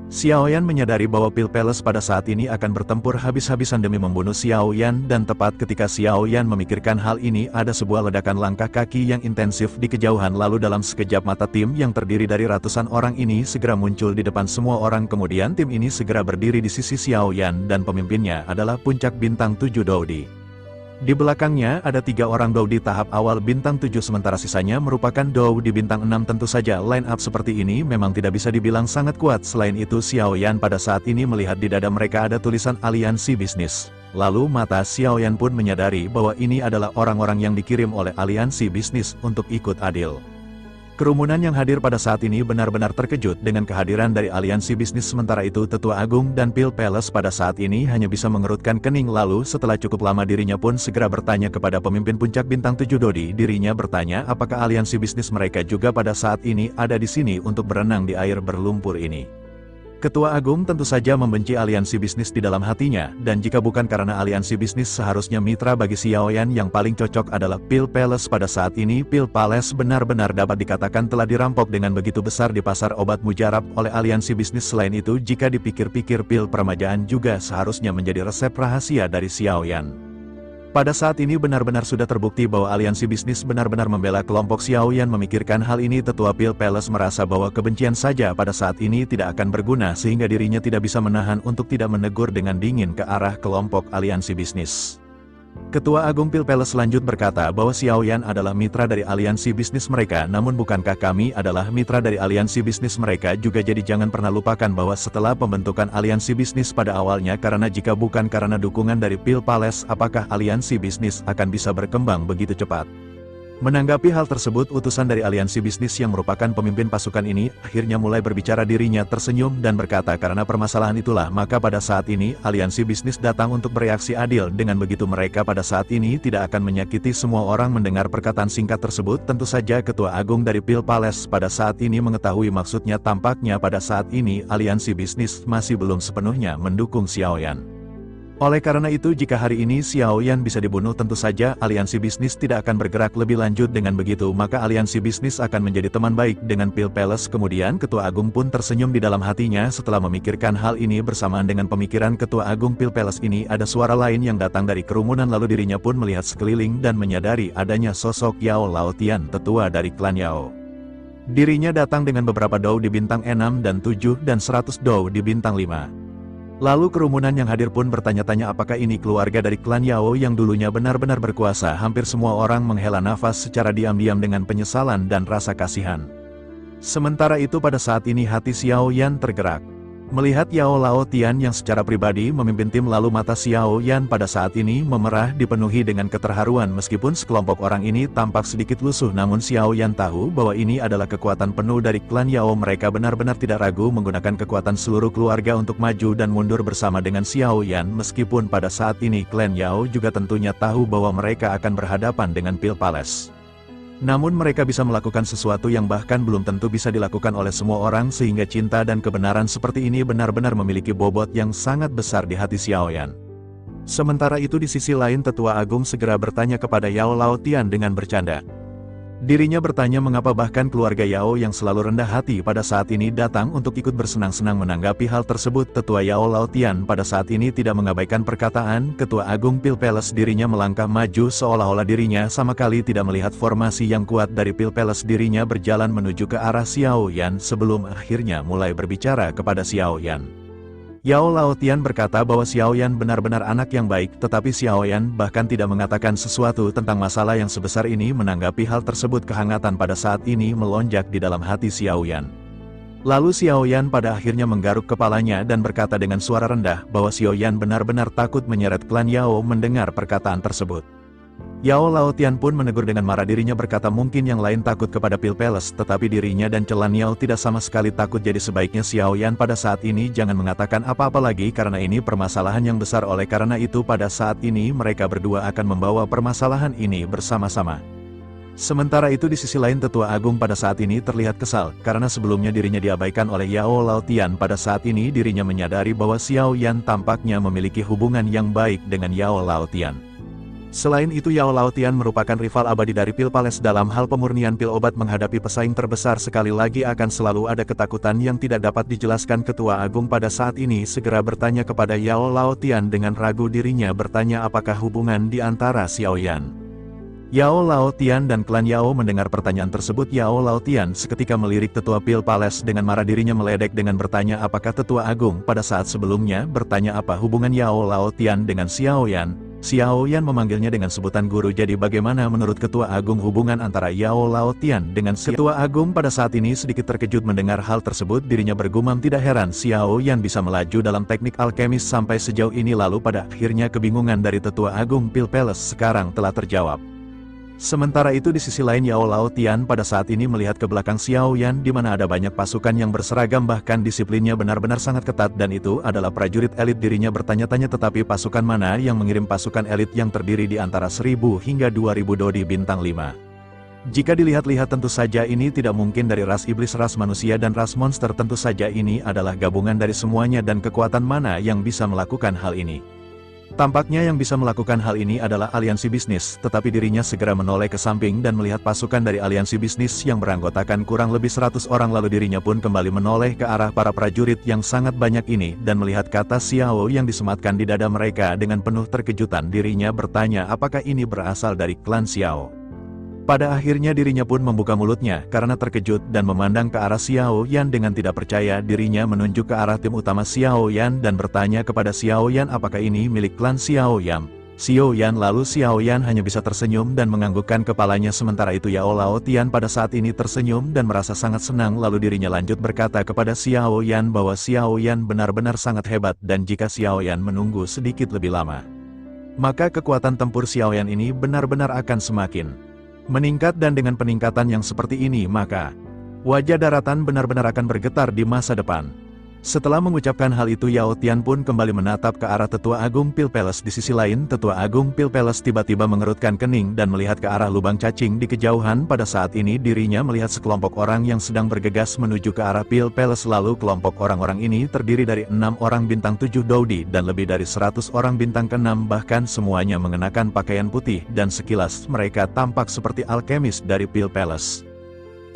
Xiao Yan menyadari bahwa Bill Palace pada saat ini akan bertempur habis-habisan demi membunuh Xiao Yan dan tepat ketika Xiao Yan memikirkan hal ini ada sebuah ledakan langkah kaki yang intensif di kejauhan lalu dalam sekejap mata tim yang terdiri dari ratusan orang ini segera muncul di depan semua orang kemudian tim ini segera berdiri di sisi Xiao Yan dan pemimpinnya adalah puncak bintang 7 Doudi. Di belakangnya ada 3 orang Dou di tahap awal bintang 7 sementara sisanya merupakan Dou di bintang 6. Tentu saja line up seperti ini memang tidak bisa dibilang sangat kuat. Selain itu Xiao Yan pada saat ini melihat di dada mereka ada tulisan Aliansi Bisnis. Lalu mata Xiao Yan pun menyadari bahwa ini adalah orang-orang yang dikirim oleh Aliansi Bisnis untuk ikut adil. Kerumunan yang hadir pada saat ini benar-benar terkejut dengan kehadiran dari Aliansi Bisnis. Sementara itu Tetua Agung dan Bill Palace pada saat ini hanya bisa mengerutkan kening lalu setelah cukup lama dirinya pun segera bertanya kepada pemimpin puncak bintang 7 Dodi. Dirinya bertanya apakah Aliansi Bisnis mereka juga pada saat ini ada di sini untuk berenang di air berlumpur ini. Ketua Agung tentu saja membenci Aliansi Bisnis di dalam hatinya, dan jika bukan karena Aliansi Bisnis seharusnya mitra bagi Xiao Yan yang paling cocok adalah Bill Palace. Pada saat ini Bill Palace benar-benar dapat dikatakan telah dirampok dengan begitu besar di pasar obat mujarab oleh Aliansi Bisnis. Selain itu jika dipikir-pikir pil permajaan juga seharusnya menjadi resep rahasia dari Xiao Yan. Pada saat ini benar-benar sudah terbukti bahwa Aliansi Bisnis benar-benar membela kelompok Xiao Yan. Memikirkan hal ini Tetua Bill Palace merasa bahwa kebencian saja pada saat ini tidak akan berguna sehingga dirinya tidak bisa menahan untuk tidak menegur dengan dingin ke arah kelompok Aliansi Bisnis. Ketua Agung Bill Palace lanjut berkata bahwa Xiao Yan adalah mitra dari Aliansi Bisnis mereka, namun bukankah kami adalah mitra dari Aliansi Bisnis mereka juga? Jadi jangan pernah lupakan bahwa setelah pembentukan Aliansi Bisnis pada awalnya karena jika bukan karena dukungan dari Bill Palace apakah Aliansi Bisnis akan bisa berkembang begitu cepat? Menanggapi hal tersebut utusan dari Aliansi Bisnis yang merupakan pemimpin pasukan ini akhirnya mulai berbicara. Dirinya tersenyum dan berkata karena permasalahan itulah maka pada saat ini Aliansi Bisnis datang untuk bereaksi adil. Dengan begitu mereka pada saat ini tidak akan menyakiti semua orang. Mendengar perkataan singkat tersebut tentu saja Ketua Agung dari Bill Palace pada saat ini mengetahui maksudnya. Tampaknya pada saat ini Aliansi Bisnis masih belum sepenuhnya mendukung Xiao Yan. Oleh karena itu jika hari ini Xiao Yan bisa dibunuh tentu saja Aliansi Bisnis tidak akan bergerak lebih lanjut. Dengan begitu maka Aliansi Bisnis akan menjadi teman baik dengan Bill Palace. Kemudian Ketua Agung pun tersenyum di dalam hatinya. Setelah memikirkan hal ini bersamaan dengan pemikiran Ketua Agung Bill Palace ini ada suara lain yang datang dari kerumunan lalu dirinya pun melihat sekeliling dan menyadari adanya sosok Yao Laotian, tetua dari klan Yao. Dirinya datang dengan beberapa Dou di bintang 6 dan 7 dan 100 Dou di bintang 5. Lalu kerumunan yang hadir pun bertanya-tanya apakah ini keluarga dari klan Yao yang dulunya benar-benar berkuasa. Hampir semua orang menghela nafas secara diam-diam dengan penyesalan dan rasa kasihan. Sementara itu pada saat ini hati Xiao Yan tergerak. Melihat Yao Laotian yang secara pribadi memimpin tim lalu mata Xiao Yan pada saat ini memerah dipenuhi dengan keterharuan. Meskipun sekelompok orang ini tampak sedikit lusuh namun Xiao Yan tahu bahwa ini adalah kekuatan penuh dari klan Yao. Mereka benar-benar tidak ragu menggunakan kekuatan seluruh keluarga untuk maju dan mundur bersama dengan Xiao Yan. Meskipun pada saat ini klan Yao juga tentunya tahu bahwa mereka akan berhadapan dengan Bill Palace. Namun mereka bisa melakukan sesuatu yang bahkan belum tentu bisa dilakukan oleh semua orang sehingga cinta dan kebenaran seperti ini benar-benar memiliki bobot yang sangat besar di hati Xiao Yan. Sementara itu di sisi lain Tetua Agung segera bertanya kepada Yao Laotian dengan bercanda. Dirinya bertanya mengapa bahkan keluarga Yao yang selalu rendah hati pada saat ini datang untuk ikut bersenang-senang menanggapi hal tersebut. Tetua Yao Laotian pada saat ini tidak mengabaikan perkataan Ketua Agung Pil Palace. Dirinya melangkah maju seolah-olah dirinya sama kali tidak melihat formasi yang kuat dari Pil Palace. Dirinya berjalan menuju ke arah Xiao Yan sebelum akhirnya mulai berbicara kepada Xiao Yan. Yao Laotian berkata bahwa Xiao Yan benar-benar anak yang baik, tetapi Xiao Yan bahkan tidak mengatakan sesuatu tentang masalah yang sebesar ini. Menanggapi hal tersebut, kehangatan pada saat ini melonjak di dalam hati Xiao Yan. Lalu Xiao Yan pada akhirnya menggaruk kepalanya dan berkata dengan suara rendah bahwa Xiao Yan benar-benar takut menyeret klan Yao mendengar perkataan tersebut. Yao Laotian pun menegur dengan marah. Dirinya berkata mungkin yang lain takut kepada Pil Palace, tetapi dirinya dan Celan Yao tidak sama sekali takut. Jadi sebaiknya Xiao Yan pada saat ini jangan mengatakan apa-apa lagi karena ini permasalahan yang besar. Oleh karena itu pada saat ini mereka berdua akan membawa permasalahan ini bersama-sama. Sementara itu di sisi lain Tetua Agung pada saat ini terlihat kesal, karena sebelumnya dirinya diabaikan oleh Yao Laotian. Pada saat ini dirinya menyadari bahwa Xiao Yan tampaknya memiliki hubungan yang baik dengan Yao Laotian. Selain itu Yao Laotian merupakan rival abadi dari Pil Palace dalam hal pemurnian pil obat. Menghadapi pesaing terbesar sekali lagi akan selalu ada ketakutan yang tidak dapat dijelaskan. Ketua Agung pada saat ini segera bertanya kepada Yao Laotian dengan ragu. Dirinya bertanya apakah hubungan di antara Xiao Yan. Yao Laotian dan klan Yao mendengar pertanyaan tersebut. Yao Laotian seketika melirik Tetua Pil Palace dengan marah. Dirinya meledek dengan bertanya apakah Tetua Agung pada saat sebelumnya bertanya apa hubungan Yao Laotian dengan Xiao Yan. Xiao Yan memanggilnya dengan sebutan guru. Jadi bagaimana menurut Ketua Agung hubungan antara Yao Laotian dengan Ketua Agung pada saat ini sedikit terkejut mendengar hal tersebut. Dirinya bergumam tidak heran Xiao Yan bisa melaju dalam teknik alkemis sampai sejauh ini. Lalu pada akhirnya kebingungan dari Tetua Agung Pil Palace sekarang telah terjawab. Sementara itu di sisi lain Yao Laotian pada saat ini melihat ke belakang Xiao Yan di mana ada banyak pasukan yang berseragam, bahkan disiplinnya benar-benar sangat ketat dan itu adalah prajurit elit. Dirinya bertanya-tanya tetapi pasukan mana yang mengirim pasukan elit yang terdiri di antara 1000 hingga 2000 dodi bintang 5. Jika dilihat-lihat tentu saja ini tidak mungkin dari ras iblis, ras manusia dan ras monster. Tentu saja ini adalah gabungan dari semuanya dan kekuatan mana yang bisa melakukan hal ini. Tampaknya yang bisa melakukan hal ini adalah aliansi bisnis, tetapi dirinya segera menoleh ke samping dan melihat pasukan dari aliansi bisnis yang beranggotakan kurang lebih 100 orang. Lalu dirinya pun kembali menoleh ke arah para prajurit yang sangat banyak ini dan melihat kata Xiao yang disematkan di dada mereka. Dengan penuh terkejutan dirinya bertanya apakah ini berasal dari klan Xiao. Pada akhirnya dirinya pun membuka mulutnya karena terkejut dan memandang ke arah Xiao Yan dengan tidak percaya. Dirinya menunjuk ke arah tim utama Xiao Yan dan bertanya kepada Xiao Yan apakah ini milik klan Xiao Yan. Xiao Yan lalu Xiao Yan hanya bisa tersenyum dan menganggukkan kepalanya. Sementara itu Yao Laotian pada saat ini tersenyum dan merasa sangat senang. Lalu dirinya lanjut berkata kepada Xiao Yan bahwa Xiao Yan benar-benar sangat hebat dan jika Xiao Yan menunggu sedikit lebih lama, maka kekuatan tempur Xiao Yan ini benar-benar akan semakin meningkat. Dan dengan peningkatan yang seperti ini maka wajah daratan benar-benar akan bergetar di masa depan. Setelah mengucapkan hal itu Yao Tian pun kembali menatap ke arah Tetua Agung Pil Palace. Di sisi lain Tetua Agung Pil Palace tiba-tiba mengerutkan kening dan melihat ke arah lubang cacing di kejauhan. Pada saat ini dirinya melihat sekelompok orang yang sedang bergegas menuju ke arah Pil Palace. Lalu kelompok orang-orang ini terdiri dari 6 orang bintang 7 Daudi dan lebih dari 100 orang bintang ke-6, bahkan semuanya mengenakan pakaian putih dan sekilas mereka tampak seperti alkemis dari Pil Palace.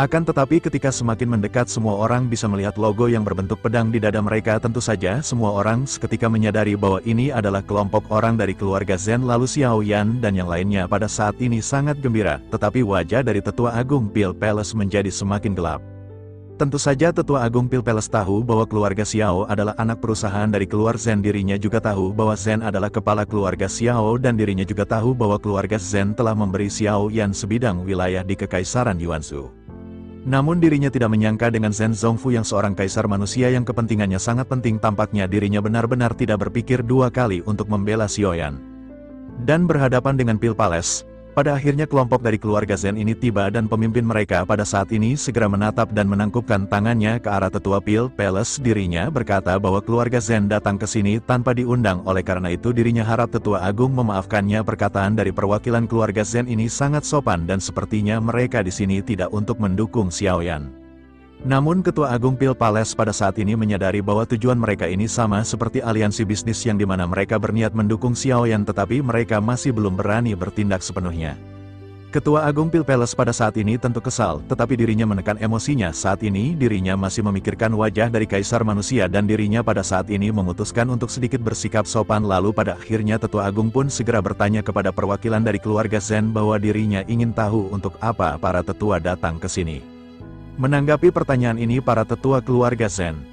Akan tetapi ketika semakin mendekat semua orang bisa melihat logo yang berbentuk pedang di dada mereka. Tentu saja semua orang seketika menyadari bahwa ini adalah kelompok orang dari keluarga Zen. Lalu Xiao Yan dan yang lainnya pada saat ini sangat gembira, tetapi wajah dari Tetua Agung Pil Palace menjadi semakin gelap. Tentu saja Tetua Agung Pil Palace tahu bahwa keluarga Xiao adalah anak perusahaan dari keluarga Zen. Dirinya juga tahu bahwa Zen adalah kepala keluarga Xiao dan dirinya juga tahu bahwa keluarga Zen telah memberi Xiao Yan sebidang wilayah di Kekaisaran Yuanzhou. Namun dirinya tidak menyangka dengan Zhen Zongfu yang seorang kaisar manusia yang kepentingannya sangat penting. Tampaknya dirinya benar-benar tidak berpikir dua kali untuk membela Xiao Yan. Dan berhadapan dengan Pil Palace, pada akhirnya kelompok dari keluarga Zen ini tiba dan pemimpin mereka pada saat ini segera menatap dan menangkupkan tangannya ke arah Tetua Pil Palace. Dirinya berkata bahwa keluarga Zen datang ke sini tanpa diundang, oleh karena itu dirinya harap Tetua Agung memaafkannya. Perkataan dari perwakilan keluarga Zen ini sangat sopan dan sepertinya mereka di sini tidak untuk mendukung Xiao Yan. Namun Ketua Agung Pil Palace pada saat ini menyadari bahwa tujuan mereka ini sama seperti aliansi bisnis yang dimana mereka berniat mendukung Xiao Yan, tetapi mereka masih belum berani bertindak sepenuhnya. Ketua Agung Pil Palace pada saat ini tentu kesal, tetapi dirinya menekan emosinya. Saat ini dirinya masih memikirkan wajah dari Kaisar Manusia dan dirinya pada saat ini memutuskan untuk sedikit bersikap sopan. Lalu pada akhirnya Tetua Agung pun segera bertanya kepada perwakilan dari keluarga Zen bahwa dirinya ingin tahu untuk apa para tetua datang ke sini. Menanggapi pertanyaan ini para tetua keluarga Zen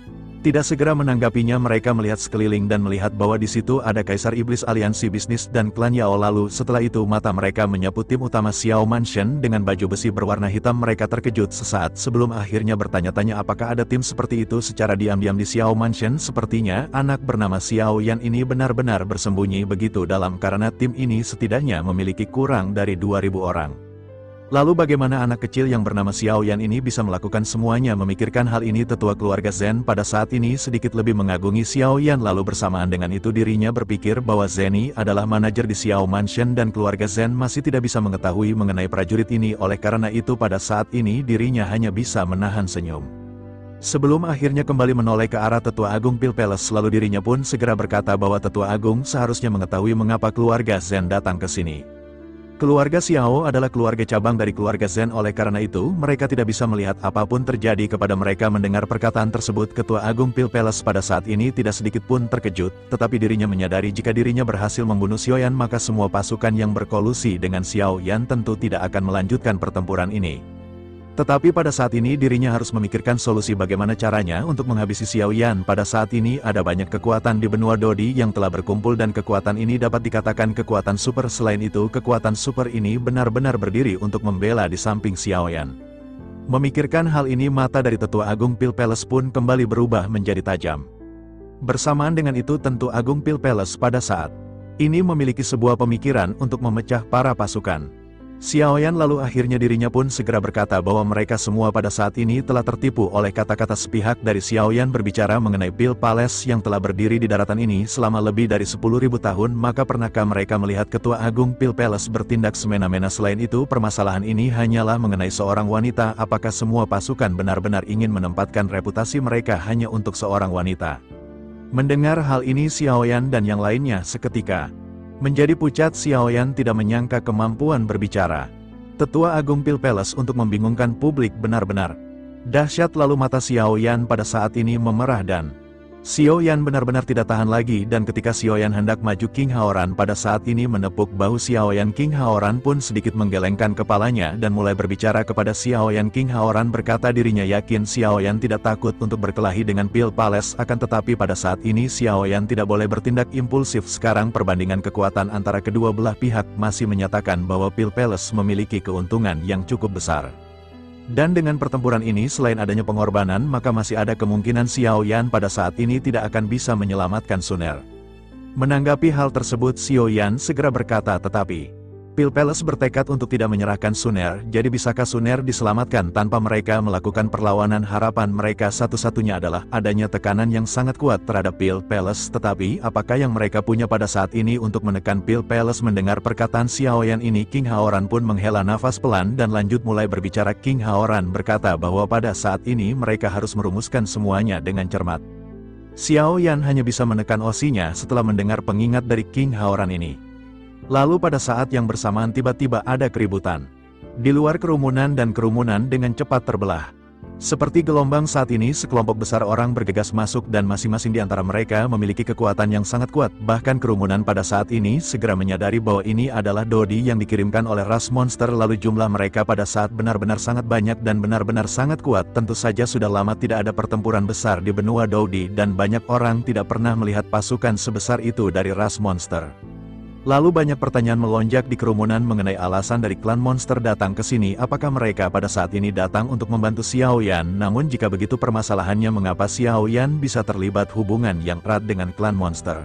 tidak segera menanggapinya. Mereka melihat sekeliling dan melihat bahwa di situ ada Kaisar Iblis Aliansi Bisnis dan klan Yao. Lalu setelah itu mata mereka menyapu tim utama Xiao Mansion dengan baju besi berwarna hitam. Mereka terkejut sesaat sebelum akhirnya bertanya-tanya apakah ada tim seperti itu secara diam-diam di Xiao Mansion. Sepertinya anak bernama Xiao Yan ini benar-benar bersembunyi begitu dalam karena tim ini setidaknya memiliki kurang dari 2.000 orang. Lalu bagaimana anak kecil yang bernama Xiao Yan ini bisa melakukan semuanya? Memikirkan hal ini tetua keluarga Zen pada saat ini sedikit lebih mengagungi Xiao Yan. Lalu bersamaan dengan itu dirinya berpikir bahwa Zeni adalah manajer di Xiao Mansion dan keluarga Zen masih tidak bisa mengetahui mengenai prajurit ini. Oleh karena itu pada saat ini dirinya hanya bisa menahan senyum. Sebelum akhirnya kembali menoleh ke arah Tetua Agung Pil Palace, lalu dirinya pun segera berkata bahwa Tetua Agung seharusnya mengetahui mengapa keluarga Zen datang ke sini. Keluarga Xiao adalah keluarga cabang dari keluarga Zen, oleh karena itu mereka tidak bisa melihat apapun terjadi kepada mereka. Mendengar perkataan tersebut Ketua Agung Pil Palace pada saat ini tidak sedikit pun terkejut, tetapi dirinya menyadari jika dirinya berhasil membunuh Xiao Yan maka semua pasukan yang berkolusi dengan Xiao Yan tentu tidak akan melanjutkan pertempuran ini. Tetapi pada saat ini dirinya harus memikirkan solusi bagaimana caranya untuk menghabisi Xiao Yan. Pada saat ini ada banyak kekuatan di benua Dodi yang telah berkumpul dan kekuatan ini dapat dikatakan kekuatan super. Selain itu kekuatan super ini benar-benar berdiri untuk membela di samping Xiao Yan. Memikirkan hal ini mata dari Tetua Agung Pil Palace pun kembali berubah menjadi tajam. Bersamaan dengan itu tentu Agung Pil Palace pada saat ini memiliki sebuah pemikiran untuk memecah para pasukan Xiao Yan. Lalu akhirnya dirinya pun segera berkata bahwa mereka semua pada saat ini telah tertipu oleh kata-kata sepihak dari Xiao Yan berbicara mengenai Pil Palace yang telah berdiri di daratan ini selama lebih dari 10.000 tahun. Maka pernahkah mereka melihat Ketua Agung Pil Palace bertindak semena-mena? Selain itu permasalahan ini hanyalah mengenai seorang wanita. Apakah semua pasukan benar-benar ingin menempatkan reputasi mereka hanya untuk seorang wanita? Mendengar hal ini Xiao Yan dan yang lainnya seketika menjadi pucat. Xiao Yan tidak menyangka kemampuan berbicara Tetua Agung Pil Palace untuk membingungkan publik benar-benar dahsyat. Lalu mata Xiao Yan pada saat ini memerah dan Xiao Yan benar-benar tidak tahan lagi. Dan ketika Xiao Yan hendak maju, King Haoran pada saat ini menepuk bahu Xiao Yan. King Haoran pun sedikit menggelengkan kepalanya dan mulai berbicara kepada Xiao Yan. King Haoran berkata dirinya yakin Xiao Yan tidak takut untuk berkelahi dengan Pil Palace, akan tetapi pada saat ini Xiao Yan tidak boleh bertindak impulsif. Sekarang perbandingan kekuatan antara kedua belah pihak masih menyatakan bahwa Pil Palace memiliki keuntungan yang cukup besar. Dan dengan pertempuran ini selain adanya pengorbanan maka masih ada kemungkinan Xiao Yan pada saat ini tidak akan bisa menyelamatkan Sun Er. Menanggapi hal tersebut Xiao Yan segera berkata tetapi Pil Palace bertekad untuk tidak menyerahkan Sun Er. Jadi bisakah Sun Er diselamatkan tanpa mereka melakukan perlawanan? Harapan mereka satu-satunya adalah adanya tekanan yang sangat kuat terhadap Pil Palace. Tetapi apakah yang mereka punya pada saat ini untuk menekan Pil Palace? Mendengar perkataan Xiao Yan ini King Haoran pun menghela nafas pelan dan lanjut mulai berbicara. King Haoran berkata bahwa pada saat ini mereka harus merumuskan semuanya dengan cermat. Xiao Yan hanya bisa menekan osinya setelah mendengar pengingat dari King Haoran ini. Lalu pada saat yang bersamaan tiba-tiba ada keributan di luar kerumunan dan kerumunan dengan cepat terbelah. Seperti gelombang saat ini sekelompok besar orang bergegas masuk dan masing-masing di antara mereka memiliki kekuatan yang sangat kuat. Bahkan kerumunan pada saat ini segera menyadari bahwa ini adalah Dodi yang dikirimkan oleh ras monster. Lalu jumlah mereka pada saat benar-benar sangat banyak dan benar-benar sangat kuat. Tentu saja sudah lama tidak ada pertempuran besar di benua Dodi dan banyak orang tidak pernah melihat pasukan sebesar itu dari ras monster. Lalu banyak pertanyaan melonjak di kerumunan mengenai alasan dari klan monster datang ke sini. Apakah mereka pada saat ini datang untuk membantu Xiao Yan? Namun jika begitu permasalahannya mengapa Xiao Yan bisa terlibat hubungan yang erat dengan klan monster?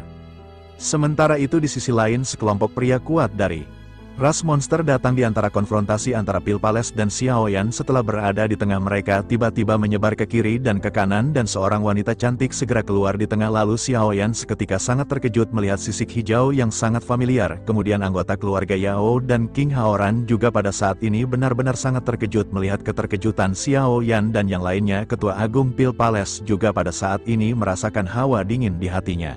Sementara itu di sisi lain sekelompok pria kuat dari ras monster datang di antara konfrontasi antara Pil Palace dan Xiao Yan. Setelah berada di tengah mereka tiba-tiba menyebar ke kiri dan ke kanan dan seorang wanita cantik segera keluar di tengah. Lalu Xiao Yan seketika sangat terkejut melihat sisik hijau yang sangat familiar. Kemudian anggota keluarga Yao dan King Haoran juga pada saat ini benar-benar sangat terkejut melihat keterkejutan Xiao Yan dan yang lainnya. Ketua Agung Pil Palace juga pada saat ini merasakan hawa dingin di hatinya.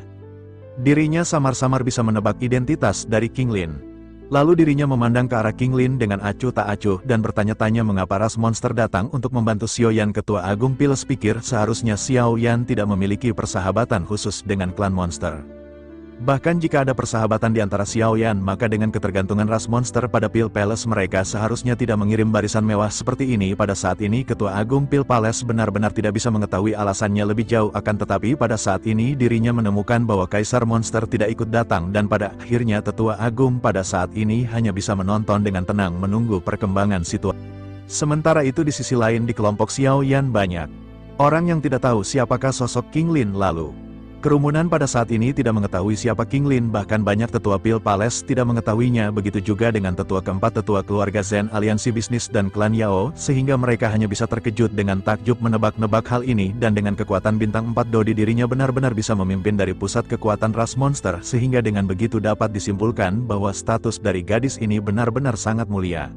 Dirinya samar-samar bisa menebak identitas dari King Lin. Lalu dirinya memandang ke arah King Lin dengan acuh tak acuh dan bertanya-tanya mengapa ras monster datang untuk membantu Xiao Yan. Ketua Agung Piles pikir seharusnya Xiao Yan tidak memiliki persahabatan khusus dengan klan monster. Bahkan jika ada persahabatan di antara Xiao Yan, maka dengan ketergantungan ras monster pada Pil Palace mereka seharusnya tidak mengirim barisan mewah seperti ini. Pada saat ini Ketua Agung Pil Palace benar-benar tidak bisa mengetahui alasannya lebih jauh, akan tetapi pada saat ini dirinya menemukan bahwa Kaisar Monster tidak ikut datang dan pada akhirnya Tetua Agung pada saat ini hanya bisa menonton dengan tenang menunggu perkembangan situasi. Sementara itu di sisi lain di kelompok Xiao Yan banyak orang yang tidak tahu siapakah sosok King Lin lalu. Kerumunan pada saat ini tidak mengetahui siapa King Lin, bahkan banyak tetua Pil Palace tidak mengetahuinya, begitu juga dengan tetua keempat tetua keluarga Zen Aliansi Bisnis dan klan Yao, sehingga mereka hanya bisa terkejut dengan takjub menebak-nebak hal ini. Dan dengan kekuatan bintang 4 Dodi dirinya benar-benar bisa memimpin dari pusat kekuatan ras monster, sehingga dengan begitu dapat disimpulkan bahwa status dari gadis ini benar-benar sangat mulia.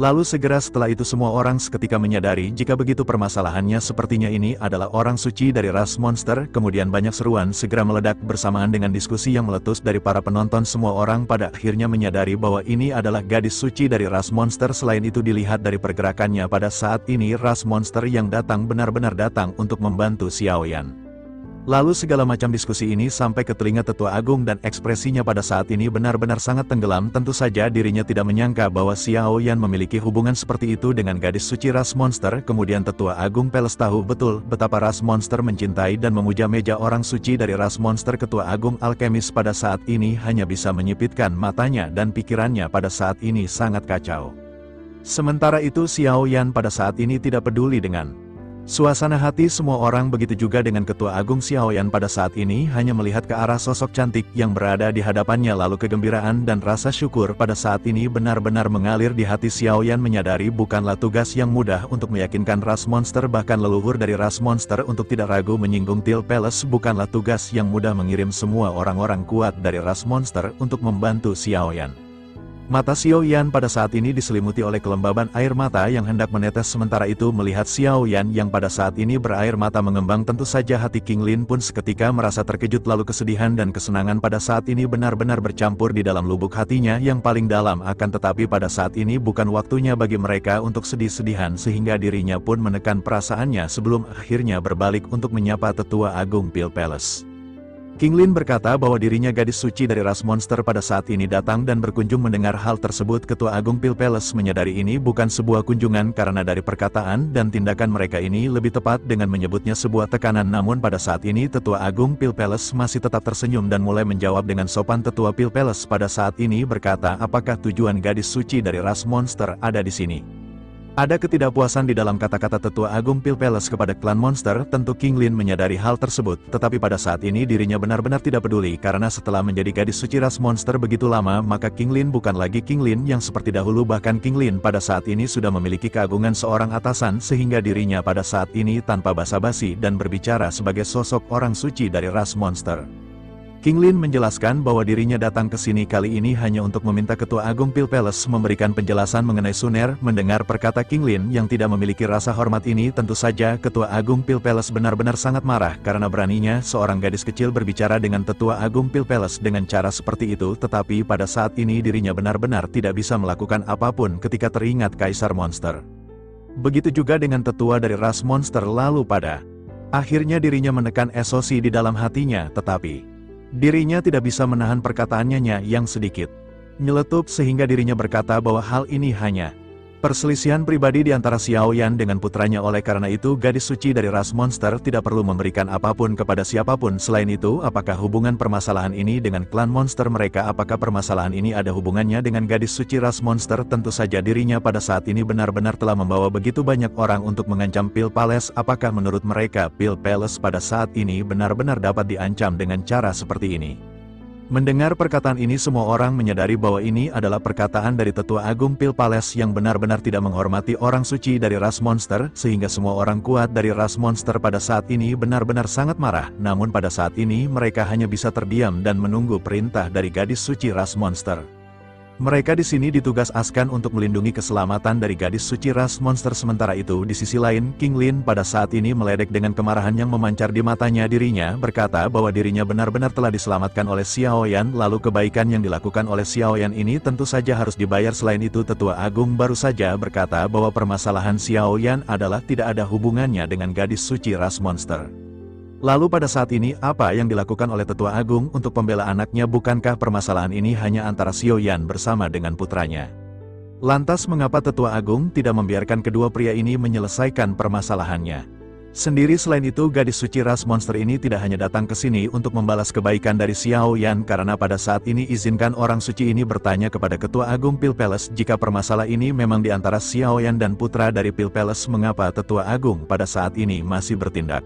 Lalu segera setelah itu semua orang seketika menyadari jika begitu permasalahannya sepertinya ini adalah orang suci dari ras monster. Kemudian banyak seruan segera meledak bersamaan dengan diskusi yang meletus dari para penonton. Semua orang pada akhirnya menyadari bahwa ini adalah gadis suci dari ras monster. Selain itu dilihat dari pergerakannya pada saat ini ras monster yang datang benar-benar datang untuk membantu Xiao Yan. Lalu segala macam diskusi ini sampai ke telinga Tetua Agung dan ekspresinya pada saat ini benar-benar sangat tenggelam. Tentu saja dirinya tidak menyangka bahwa Xiao Yan memiliki hubungan seperti itu dengan gadis suci ras monster. Kemudian Tetua Agung Palace tahu betul betapa ras monster mencintai dan memuja meja orang suci dari ras monster. Ketua Agung Alkemis pada saat ini hanya bisa menyipitkan matanya dan pikirannya pada saat ini sangat kacau. Sementara itu Xiao Yan pada saat ini tidak peduli dengan suasana hati semua orang, begitu juga dengan Ketua Agung Xiao Yan pada saat ini hanya melihat ke arah sosok cantik yang berada di hadapannya. Lalu kegembiraan dan rasa syukur pada saat ini benar-benar mengalir di hati Xiao Yan, menyadari bukanlah tugas yang mudah untuk meyakinkan ras monster, bahkan leluhur dari ras monster untuk tidak ragu menyinggung Pil Palace. Bukanlah tugas yang mudah mengirim semua orang-orang kuat dari ras monster untuk membantu Xiao Yan. Mata Xiao Yan pada saat ini diselimuti oleh kelembaban air mata yang hendak menetes. Sementara itu melihat Xiao Yan yang pada saat ini berair mata mengembang, tentu saja hati King Lin pun seketika merasa terkejut. Lalu kesedihan dan kesenangan pada saat ini benar-benar bercampur di dalam lubuk hatinya yang paling dalam. Akan tetapi pada saat ini bukan waktunya bagi mereka untuk sedih-sedihan, sehingga dirinya pun menekan perasaannya sebelum akhirnya berbalik untuk menyapa Tetua Agung Pil Palace. King Lin berkata bahwa dirinya gadis suci dari ras monster pada saat ini datang dan berkunjung. Mendengar hal tersebut Ketua Agung Pil Palace menyadari ini bukan sebuah kunjungan karena dari perkataan dan tindakan mereka ini lebih tepat dengan menyebutnya sebuah tekanan. Namun pada saat ini Tetua Agung Pil Palace masih tetap tersenyum dan mulai menjawab dengan sopan. Tetua Pil Palace pada saat ini berkata, apakah tujuan gadis suci dari ras monster ada di sini? Ada ketidakpuasan di dalam kata-kata Tetua Agung Pil Palace kepada klan monster. Tentu King Lin menyadari hal tersebut, tetapi pada saat ini dirinya benar-benar tidak peduli, karena setelah menjadi gadis suci ras monster begitu lama, maka King Lin bukan lagi King Lin yang seperti dahulu. Bahkan King Lin pada saat ini sudah memiliki keagungan seorang atasan, sehingga dirinya pada saat ini tanpa basa-basi dan berbicara sebagai sosok orang suci dari ras monster. King Lin menjelaskan bahwa dirinya datang ke sini kali ini hanya untuk meminta Ketua Agung Pil Palace memberikan penjelasan mengenai Sun Er. Mendengar perkata King Lin yang tidak memiliki rasa hormat ini, tentu saja Ketua Agung Pil Palace benar-benar sangat marah karena beraninya seorang gadis kecil berbicara dengan Tetua Agung Pil Palace dengan cara seperti itu. Tetapi pada saat ini dirinya benar-benar tidak bisa melakukan apapun ketika teringat Kaisar Monster. Begitu juga dengan tetua dari ras monster. Lalu pada akhirnya dirinya menekan SOC di dalam hatinya, tetapi dirinya tidak bisa menahan perkataannya yang sedikit nyeletup, sehingga dirinya berkata bahwa hal ini hanya perselisihan pribadi di antara Xiao Yan dengan putranya. Oleh karena itu gadis suci dari ras monster tidak perlu memberikan apapun kepada siapapun. Selain itu, apakah hubungan permasalahan ini dengan klan monster mereka? Apakah permasalahan ini ada hubungannya dengan gadis suci ras monster? Tentu saja dirinya pada saat ini benar-benar telah membawa begitu banyak orang untuk mengancam Pil Palace. Apakah menurut mereka Pil Palace pada saat ini benar-benar dapat diancam dengan cara seperti ini? Mendengar perkataan ini semua orang menyadari bahwa ini adalah perkataan dari Tetua Agung Pil Palace yang benar-benar tidak menghormati orang suci dari ras monster, sehingga semua orang kuat dari ras monster pada saat ini benar-benar sangat marah. Namun pada saat ini mereka hanya bisa terdiam dan menunggu perintah dari gadis suci ras monster. Mereka di sini ditugaskan untuk melindungi keselamatan dari gadis suci ras monster. Sementara itu di sisi lain, King Lin pada saat ini meledek dengan kemarahan yang memancar di matanya. Dirinya berkata bahwa dirinya benar-benar telah diselamatkan oleh Xiao Yan, lalu kebaikan yang dilakukan oleh Xiao Yan ini tentu saja harus dibayar. Selain itu Tetua Agung baru saja berkata bahwa permasalahan Xiao Yan adalah tidak ada hubungannya dengan gadis suci ras monster. Lalu pada saat ini apa yang dilakukan oleh Tetua Agung untuk pembela anaknya? Bukankah permasalahan ini hanya antara Xiao Yan bersama dengan putranya? Lantas mengapa Tetua Agung tidak membiarkan kedua pria ini menyelesaikan permasalahannya sendiri? Selain itu gadis suci ras monster ini tidak hanya datang ke sini untuk membalas kebaikan dari Xiao Yan, karena pada saat ini izinkan orang suci ini bertanya kepada Ketua Agung Pil Palace jika permasalahan ini memang di antara Xiao Yan dan putra dari Pil Palace. Mengapa Tetua Agung pada saat ini masih bertindak?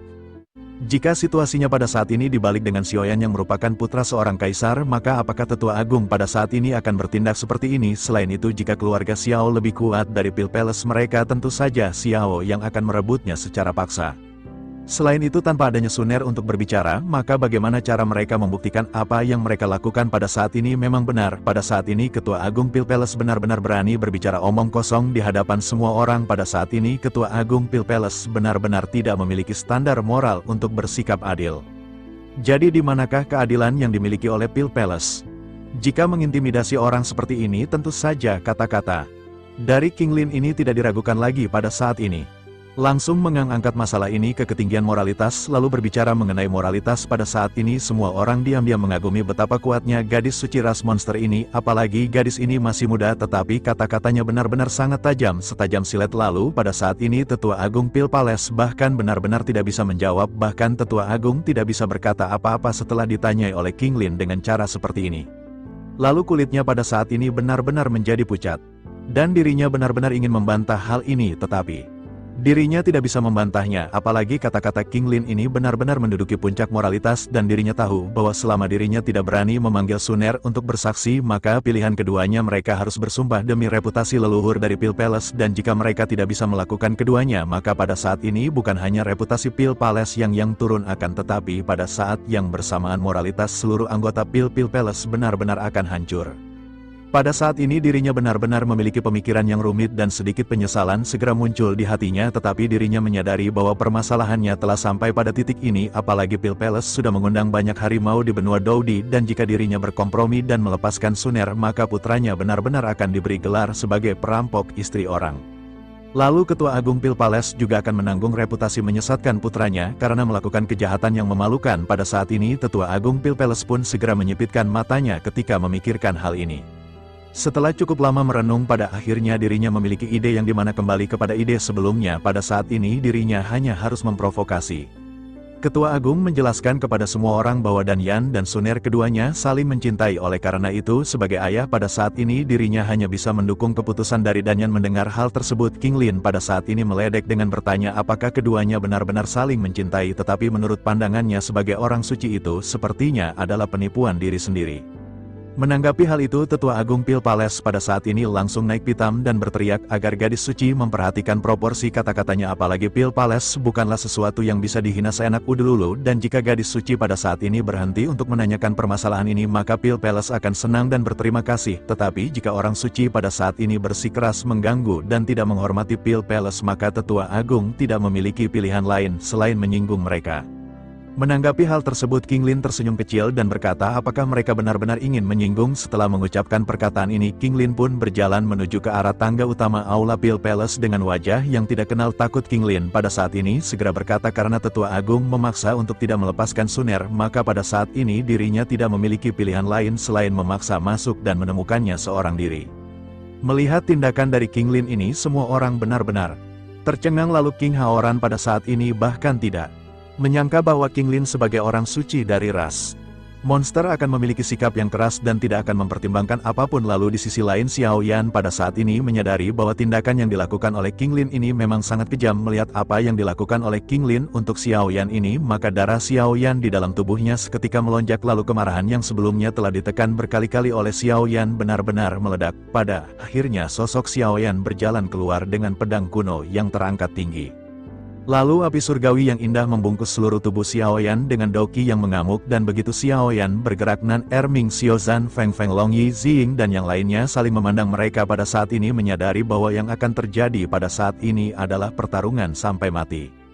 Jika situasinya pada saat ini dibalik dengan Xiao Yan yang merupakan putra seorang kaisar, maka apakah Tetua Agung pada saat ini akan bertindak seperti ini? Selain itu jika keluarga Xiao lebih kuat dari Pil Palace, mereka tentu saja Xiao yang akan merebutnya secara paksa. Selain itu tanpa adanya Suner untuk berbicara, maka bagaimana cara mereka membuktikan apa yang mereka lakukan pada saat ini memang benar? Pada saat ini Ketua Agung Pil Palace benar-benar berani berbicara omong kosong di hadapan semua orang. Pada saat ini Ketua Agung Pil Palace benar-benar tidak memiliki standar moral untuk bersikap adil. Jadi di manakah keadilan yang dimiliki oleh Pil Palace? Jika mengintimidasi orang seperti ini, tentu saja kata-kata dari King Lin ini tidak diragukan lagi. Pada saat ini langsung mengangkat masalah ini ke ketinggian moralitas, lalu berbicara mengenai moralitas. Pada saat ini semua orang diam-diam mengagumi betapa kuatnya gadis suci ras monster ini, apalagi gadis ini masih muda tetapi kata-katanya benar-benar sangat tajam, setajam silet. Lalu pada saat ini Tetua Agung Pil Palace bahkan benar-benar tidak bisa menjawab, bahkan Tetua Agung tidak bisa berkata apa-apa setelah ditanyai oleh King Lin dengan cara seperti ini. Lalu kulitnya pada saat ini benar-benar menjadi pucat, dan dirinya benar-benar ingin membantah hal ini tetapi dirinya tidak bisa membantahnya, apalagi kata-kata King Lin ini benar-benar menduduki puncak moralitas dan dirinya tahu bahwa selama dirinya tidak berani memanggil Suner untuk bersaksi, maka pilihan keduanya mereka harus bersumpah demi reputasi leluhur dari Pil Palace, dan jika mereka tidak bisa melakukan keduanya maka pada saat ini bukan hanya reputasi Pil Palace yang turun, akan tetapi pada saat yang bersamaan moralitas seluruh anggota Pil Palace benar-benar akan hancur. Pada saat ini dirinya benar-benar memiliki pemikiran yang rumit dan sedikit penyesalan segera muncul di hatinya, tetapi dirinya menyadari bahwa permasalahannya telah sampai pada titik ini, apalagi Pil Palace sudah mengundang banyak harimau di benua Doudi, dan jika dirinya berkompromi dan melepaskan Suner maka putranya benar-benar akan diberi gelar sebagai perampok istri orang. Lalu Ketua Agung Pil Palace juga akan menanggung reputasi menyesatkan putranya karena melakukan kejahatan yang memalukan. Pada saat ini Tetua Agung Pil Palace pun segera menyipitkan matanya ketika memikirkan hal ini. Setelah cukup lama merenung, pada akhirnya dirinya memiliki ide yang dimana kembali kepada ide sebelumnya. Pada saat ini dirinya hanya harus memprovokasi. Ketua Agung menjelaskan kepada semua orang bahwa Dan Yan dan Suner keduanya saling mencintai, oleh karena itu sebagai ayah pada saat ini dirinya hanya bisa mendukung keputusan dari Dan Yan. Mendengar hal tersebut King Lin pada saat ini meledek dengan bertanya apakah keduanya benar-benar saling mencintai, tetapi menurut pandangannya sebagai orang suci itu sepertinya adalah penipuan diri sendiri. Menanggapi hal itu Tetua Agung Pil Palace pada saat ini langsung naik pitam dan berteriak agar gadis suci memperhatikan proporsi kata-katanya, apalagi Pil Palace bukanlah sesuatu yang bisa dihina seenak udululu, dan jika gadis suci pada saat ini berhenti untuk menanyakan permasalahan ini maka Pil Palace akan senang dan berterima kasih, tetapi jika orang suci pada saat ini bersikeras mengganggu dan tidak menghormati Pil Palace maka Tetua Agung tidak memiliki pilihan lain selain menyinggung mereka. Menanggapi hal tersebut King Lin tersenyum kecil dan berkata apakah mereka benar-benar ingin menyinggung. Setelah mengucapkan perkataan ini King Lin pun berjalan menuju ke arah tangga utama Aula Pil Palace dengan wajah yang tidak kenal takut. King Lin pada saat ini segera berkata karena Tetua Agung memaksa untuk tidak melepaskan Suner, maka pada saat ini dirinya tidak memiliki pilihan lain selain memaksa masuk dan menemukannya seorang diri. Melihat tindakan dari King Lin ini semua orang benar-benar tercengang, lalu King Haoran pada saat ini bahkan tidak menyangka bahwa King Lin sebagai orang suci dari ras monster akan memiliki sikap yang keras dan tidak akan mempertimbangkan apapun. Lalu di sisi lain Xiao Yan pada saat ini menyadari bahwa tindakan yang dilakukan oleh King Lin ini memang sangat kejam. Melihat apa yang dilakukan oleh King Lin untuk Xiao Yan ini, maka darah Xiao Yan di dalam tubuhnya seketika melonjak, lalu kemarahan yang sebelumnya telah ditekan berkali-kali oleh Xiao Yan benar-benar meledak. Pada akhirnya sosok Xiao Yan berjalan keluar dengan pedang kuno yang terangkat tinggi. Lalu api surgawi yang indah membungkus seluruh tubuh Xiaoyan dengan Doqi yang mengamuk dan begitu Xiaoyan bergerak Nan Erming Xiaozan Feng Feng Long Yi Ziying dan yang lainnya saling memandang mereka pada saat ini menyadari bahwa yang akan terjadi pada saat ini adalah pertarungan sampai mati.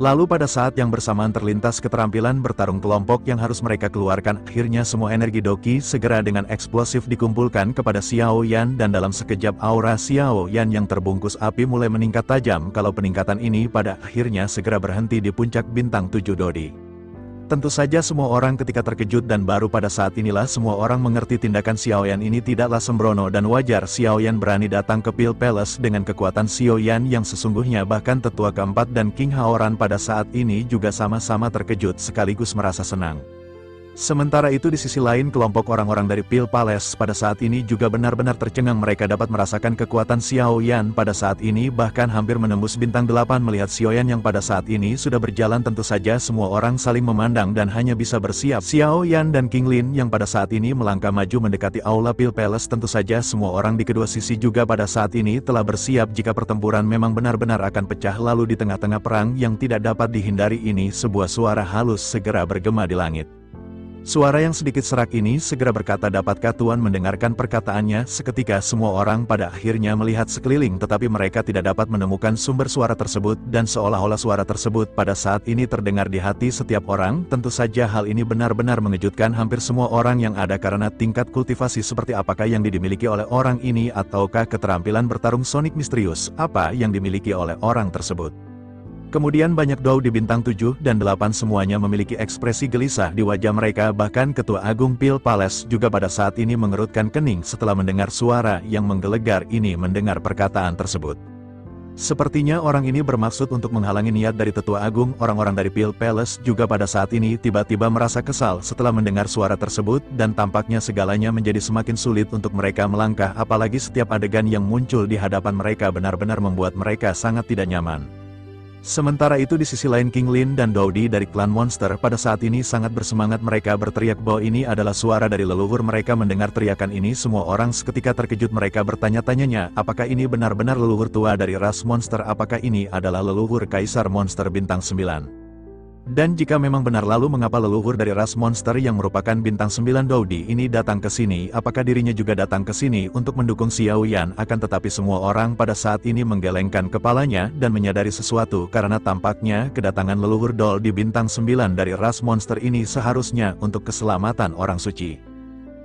Lalu pada saat yang bersamaan terlintas keterampilan bertarung kelompok yang harus mereka keluarkan, akhirnya semua energi Doqi segera dengan eksplosif dikumpulkan kepada Xiaoyan dan dalam sekejap aura Xiaoyan yang terbungkus api mulai meningkat tajam kalau peningkatan ini pada akhirnya segera berhenti di puncak bintang 7 Dodi. Tentu saja semua orang ketika terkejut dan baru pada saat inilah semua orang mengerti tindakan Xiaoyan ini tidaklah sembrono dan wajar. Xiaoyan berani datang ke Pil Palace dengan kekuatan Xiaoyan yang sesungguhnya bahkan tetua keempat dan King Haoran pada saat ini juga sama-sama terkejut sekaligus merasa senang. Sementara itu di sisi lain kelompok orang-orang dari Pil Palace pada saat ini juga benar-benar tercengang. Mereka dapat merasakan kekuatan Xiaoyan pada saat ini bahkan hampir menembus bintang 8 melihat Xiaoyan yang pada saat ini sudah berjalan. Tentu saja semua orang saling memandang dan hanya bisa bersiap. Xiaoyan dan King Lin yang pada saat ini melangkah maju mendekati aula Pil Palace. Tentu saja semua orang di kedua sisi juga pada saat ini telah bersiap jika pertempuran memang benar-benar akan pecah. Lalu di tengah-tengah perang yang tidak dapat dihindari ini sebuah suara halus segera bergema di langit. Suara yang sedikit serak ini segera berkata, "Dapatkah Tuan mendengarkan perkataannya?" Seketika semua orang pada akhirnya melihat sekeliling tetapi mereka tidak dapat menemukan sumber suara tersebut dan seolah-olah suara tersebut pada saat ini terdengar di hati setiap orang. Tentu saja hal ini benar-benar mengejutkan hampir semua orang yang ada karena tingkat kultivasi seperti apakah yang dimiliki oleh orang ini ataukah keterampilan bertarung sonik misterius apa yang dimiliki oleh orang tersebut. Kemudian banyak Dou di bintang 7 dan 8 semuanya memiliki ekspresi gelisah di wajah mereka. Bahkan Ketua Agung Pil Palace juga pada saat ini mengerutkan kening setelah mendengar suara yang menggelegar ini mendengar perkataan tersebut. Sepertinya orang ini bermaksud untuk menghalangi niat dari Tetua Agung. Orang-orang dari Pil Palace juga pada saat ini tiba-tiba merasa kesal setelah mendengar suara tersebut dan tampaknya segalanya menjadi semakin sulit untuk mereka melangkah apalagi setiap adegan yang muncul di hadapan mereka benar-benar membuat mereka sangat tidak nyaman. Sementara itu di sisi lain King Lin dan Dodi dari klan monster pada saat ini sangat bersemangat. Mereka berteriak bahwa ini adalah suara dari leluhur mereka. Mendengar teriakan ini semua orang seketika terkejut. Mereka bertanya-tanya, apakah ini benar-benar leluhur tua dari ras monster? Apakah ini adalah leluhur Kaisar Monster Bintang 9? Dan jika memang benar, lalu mengapa leluhur dari ras monster yang merupakan bintang 9 Dodi ini datang ke sini? Apakah dirinya juga datang ke sini untuk mendukung Xiaoyan? Akan tetapi semua orang pada saat ini menggelengkan kepalanya dan menyadari sesuatu karena tampaknya kedatangan leluhur Dol di bintang 9 dari ras monster ini seharusnya untuk keselamatan orang suci.